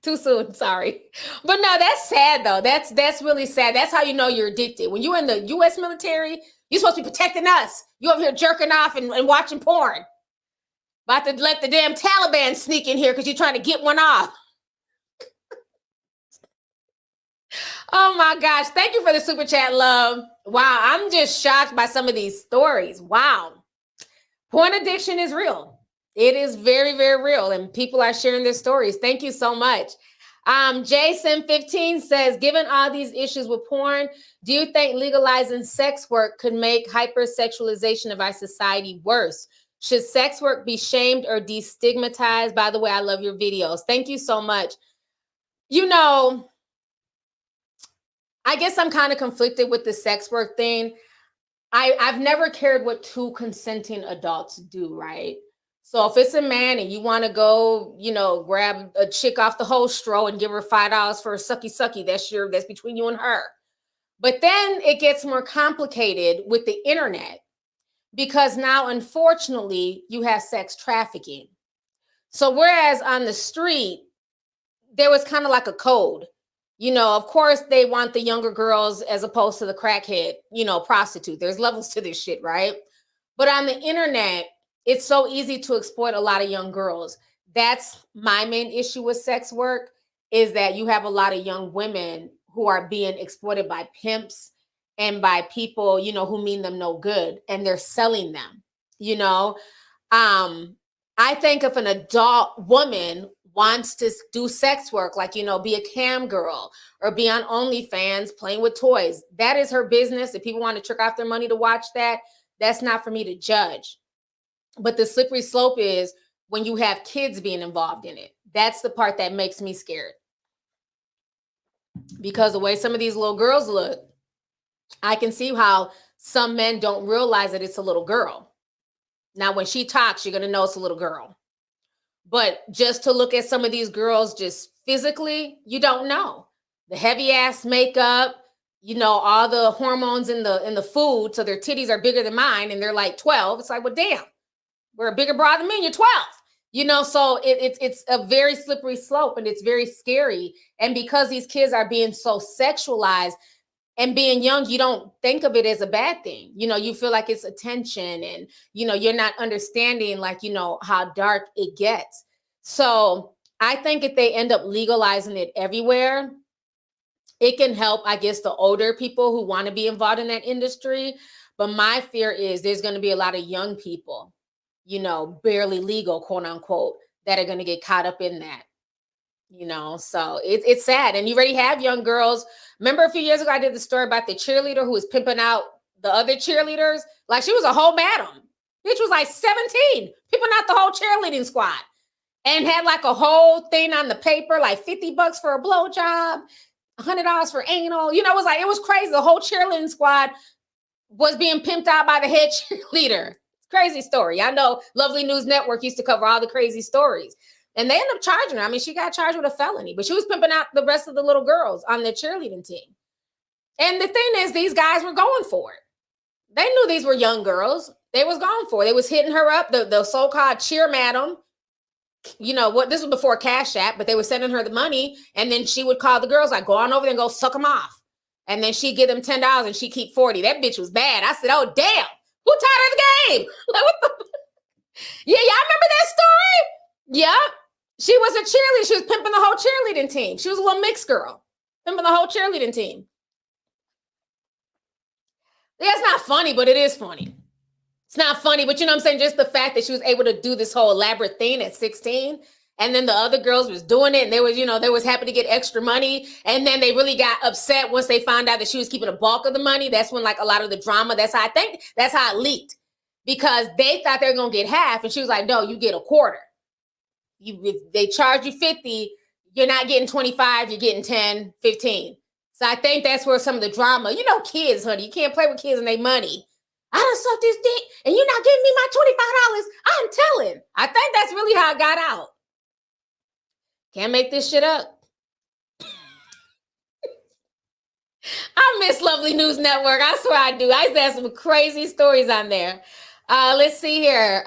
Too soon, sorry. But no, that's sad though. That's really sad. That's how you know you're addicted. When you're in the U.S. military, you're supposed to be protecting us. You over here jerking off and watching porn. About to let the damn Taliban sneak in here because you're trying to get one off. Oh my gosh. Thank you for the super chat, love. Wow, I'm just shocked by some of these stories. Wow. Porn addiction is real. It is very, very real. And people are sharing their stories. Thank you so much. Jason 15 says, given all these issues with porn, do you think legalizing sex work could make hypersexualization of our society worse? Should sex work be shamed or destigmatized? By the way, I love your videos. Thank you so much. You know, I guess I'm kind of conflicted with the sex work thing. I've never cared what two consenting adults do, right? So if it's a man and you want to go, you know, grab a chick off the host row and give her $5 for a sucky, that's between you and her. But then it gets more complicated with the internet because now, unfortunately, you have sex trafficking. So whereas on the street, there was kind of like a code. You know, of course, they want the younger girls as opposed to the crackhead, you know, prostitute. There's levels to this shit, right? But on the internet, it's so easy to exploit a lot of young girls. That's my main issue with sex work, is that you have a lot of young women who are being exploited by pimps and by people, you know, who mean them no good, and they're selling them, you know. I think if an adult woman wants to do sex work, like, you know, be a cam girl or be on OnlyFans playing with toys, that is her business. If people want to trick off their money to watch that, that's not for me to judge. But the slippery slope is when you have kids being involved in it. That's the part that makes me scared. Because the way some of these little girls look, I can see how some men don't realize that it's a little girl. Now, when she talks, you're going to know it's a little girl. But just to look at some of these girls just physically, you don't know. The heavy ass makeup, you know, all the hormones in the food, so their titties are bigger than mine and they're like 12. It's like, well, damn, we're a bigger broad than me, you're 12. You know, so it's a very slippery slope and it's very scary. And because these kids are being so sexualized and being young, you don't think of it as a bad thing. You know, you feel like it's attention and, you know, you're not understanding, like, you know, how dark it gets. So I think if they end up legalizing it everywhere, it can help, I guess, the older people who want to be involved in that industry. But my fear is there's going to be a lot of young people, you know, barely legal, quote unquote, that are going to get caught up in that. You know, so it's sad. And you already have young girls. Remember a few years ago, I did the story about the cheerleader who was pimping out the other cheerleaders? Like, she was a whole madam. Bitch was like 17, pimping out the whole cheerleading squad. And had like a whole thing on the paper, like $50 for a blowjob, $100 for anal. You know, it was crazy. The whole cheerleading squad was being pimped out by the head cheerleader. Crazy story. I know Lovely News Network used to cover all the crazy stories. And they ended up charging her. I mean, she got charged with a felony, but she was pimping out the rest of the little girls on the cheerleading team. And the thing is, these guys were going for it. They knew these were young girls. They was going for it. They was hitting her up, the so-called cheer madam. You know what? This was before Cash App, but they were sending her the money. And then she would call the girls, like, go on over there and go suck them off. And then she'd give them $10 and she'd keep 40. That bitch was bad. I said, oh, damn. Who taught her the game? Like, what the? Yeah, y'all remember that story? Yeah. She was a cheerleader. She was pimping the whole cheerleading team. She was a little mixed girl, pimping the whole cheerleading team. Yeah, it's not funny, but it is funny. It's not funny, but you know what I'm saying? Just the fact that she was able to do this whole elaborate thing at 16, and then the other girls was doing it, and they was, you know, they was happy to get extra money, and then they really got upset once they found out that she was keeping a bulk of the money. That's when, like, a lot of the drama, that's how it leaked, because they thought they were gonna get half, and she was like, no, you get a quarter. If they charge you 50, you're not getting 25, you're getting 10, 15. So I think that's where some of the drama, you know, kids, honey, you can't play with kids and their money. I done sucked this dick and you're not giving me my $25. I'm telling. I think that's really how it got out. Can't make this shit up. I miss Lovely News Network. I swear I do. I used to have some crazy stories on there. Let's see here.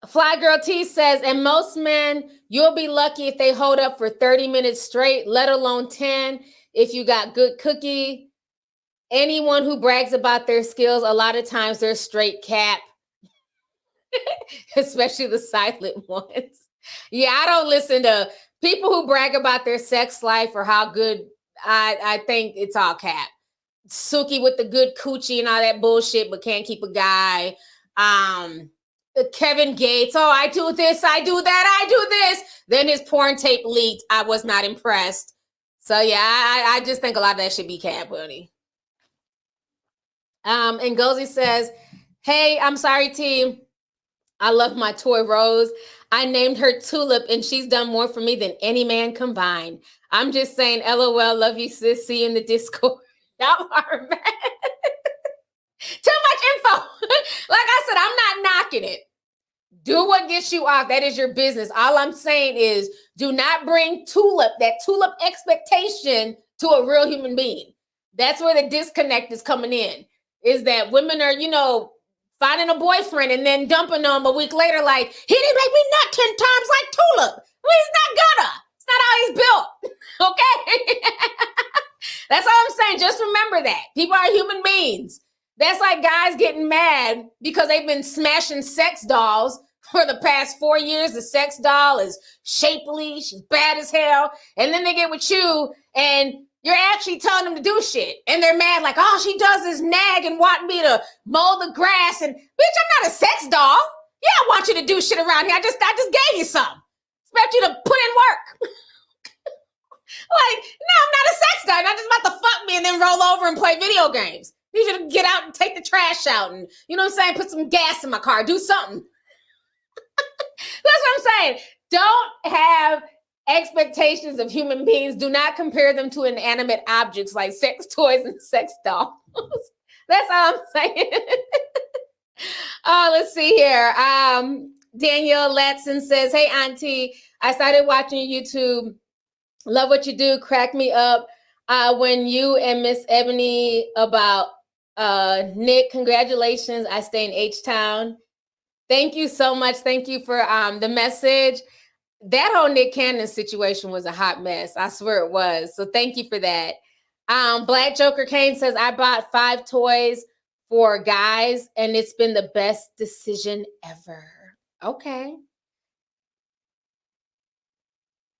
Fly Girl T says, and most men, you'll be lucky if they hold up for 30 minutes straight, let alone 10 if you got good cookie. Anyone who brags about their skills, a lot of times they're straight cap, especially the silent ones. Yeah, I don't listen to people who brag about their sex life or how good. I think it's all cap. Suki with the good coochie and all that bullshit, but can't keep a guy. Kevin Gates, oh, I do this, I do that, I do this. Then his porn tape leaked. I was not impressed. So yeah, I just think a lot of that should be cap, buddy. And Gozy says, hey, I'm sorry, team. I love my toy Rose. I named her Tulip, and she's done more for me than any man combined. I'm just saying, LOL, love you, sis. See you in the Discord. Y'all are mad. Too much info. Like I said, I'm not knocking it. Do what gets you off. That is your business. All I'm saying is do not bring that tulip expectation to a real human being. That's where the disconnect is coming in, is that women are, finding a boyfriend and then dumping them a week later like, he didn't make me nut 10 times like Tulip. Well, he's not gonna. It's not how he's built. Okay? That's all I'm saying. Just remember that. People are human beings. That's like guys getting mad because they've been smashing sex dolls for the past 4 years. The sex doll is shapely, she's bad as hell. And then they get with you and you're actually telling them to do shit. And they're mad like, all she does is nag and want me to mow the grass. And bitch, I'm not a sex doll. Yeah, I want you to do shit around here. I just gave you some. Expect you to put in work. Like, no, I'm not a sex doll. You're not just about to fuck me and then roll over and play video games. I need you to get out and take the trash out and, you know what I'm saying, put some gas in my car, do something. That's what I'm saying. Don't have expectations of human beings. Do not compare them to inanimate objects like sex toys and sex dolls. That's all I'm saying. Let's see here. Danielle Latson says, hey, Auntie, I started watching YouTube. Love what you do. Crack me up. When you and Miss Ebony about Nick, congratulations. I stay in H-Town. Thank you so much. Thank you for the message. That whole Nick Cannon situation was a hot mess. I swear it was. So thank you for that. Black Joker Kane says, I bought 5 toys for guys, and it's been the best decision ever. Okay.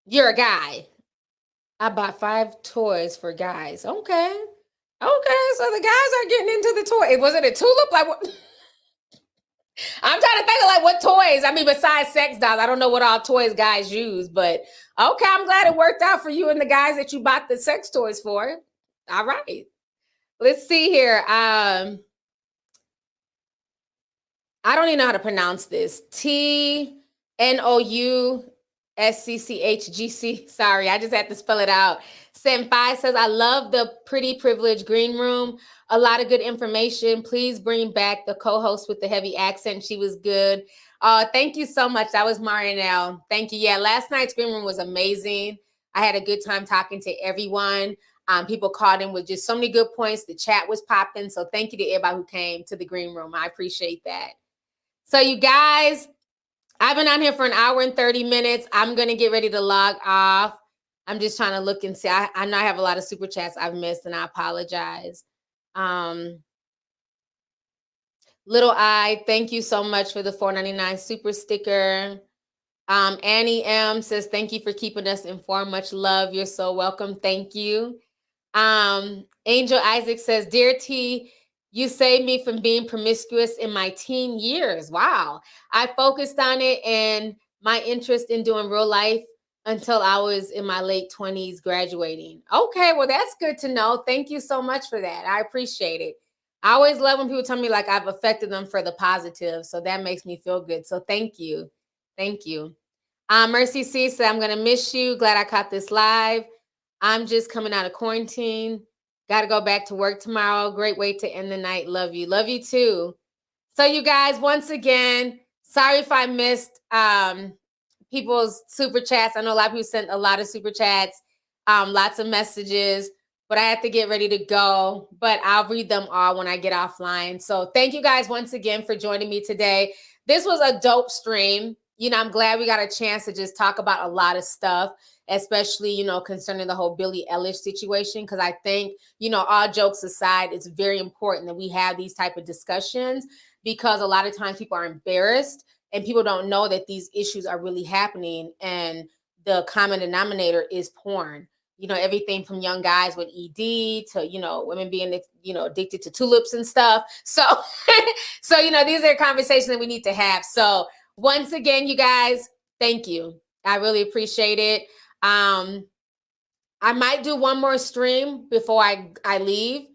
You're a guy. I bought 5 toys for guys. Okay. Okay, so the guys are getting into the toy. Was it a tulip? Like what? I'm trying to think of like what toys. I mean, besides sex dolls, I don't know what all toys guys use, but okay, I'm glad it worked out for you and the guys that you bought the sex toys for. All right. Let's see here. I don't even know how to pronounce this. TNOUSCCHGC. Sorry, I just had to spell it out. Senpai says, I love the pretty privileged green room. A lot of good information. Please bring back the co-host with the heavy accent. She was good. Thank you so much. That was Marinelle. Thank you. Yeah, last night's green room was amazing. I had a good time talking to everyone. People called in with just so many good points. The chat was popping. So thank you to everybody who came to the green room. I appreciate that. So you guys, I've been on here for 1 hour and 30 minutes. I'm going to get ready to log off. I'm just trying to look and see. I know I have a lot of super chats I've missed, and I apologize. Little I, thank you so much for the $4.99 super sticker. Annie M says, thank you for keeping us informed. Much love. You're so welcome. Thank you. Angel Isaac says, Dear T, you saved me from being promiscuous in my teen years. Wow. I focused on it and my interest in doing real life until I was in my late 20s graduating. Okay, well, that's good to know. Thank you so much for that. I appreciate it. I always love when people tell me like I've affected them for the positive. So that makes me feel good. So thank you. Thank you. Mercy C said, I'm going to miss you. Glad I caught this live. I'm just coming out of quarantine. Got to go back to work tomorrow. Great way to end the night. Love you. Love you too. So you guys, once again, sorry if I missed people's super chats. I know a lot of people sent a lot of super chats, lots of messages, but I have to get ready to go. But I'll read them all when I get offline. So thank you guys once again for joining me today. This was a dope stream. You know, I'm glad we got a chance to just talk about a lot of stuff, especially, you know, concerning the whole Billie Eilish situation. Because I think, you know, all jokes aside, it's very important that we have these type of discussions, because a lot of times people are embarrassed and people don't know that these issues are really happening. And the common denominator is porn. you know, everything from young guys with ED to, you know, women being, you know, addicted to tulips and stuff. So, so, you know, these are conversations that we need to have. So once again, you guys, thank you. I really appreciate it. I might do one more stream before I leave.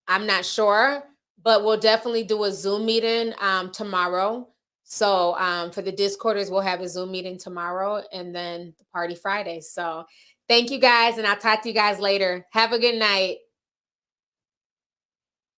I'm not sure, but we'll definitely do a Zoom meeting tomorrow. So for the Discorders, we'll have a Zoom meeting tomorrow and then the party Friday. So thank you guys, and I'll talk to you guys later. Have a good night.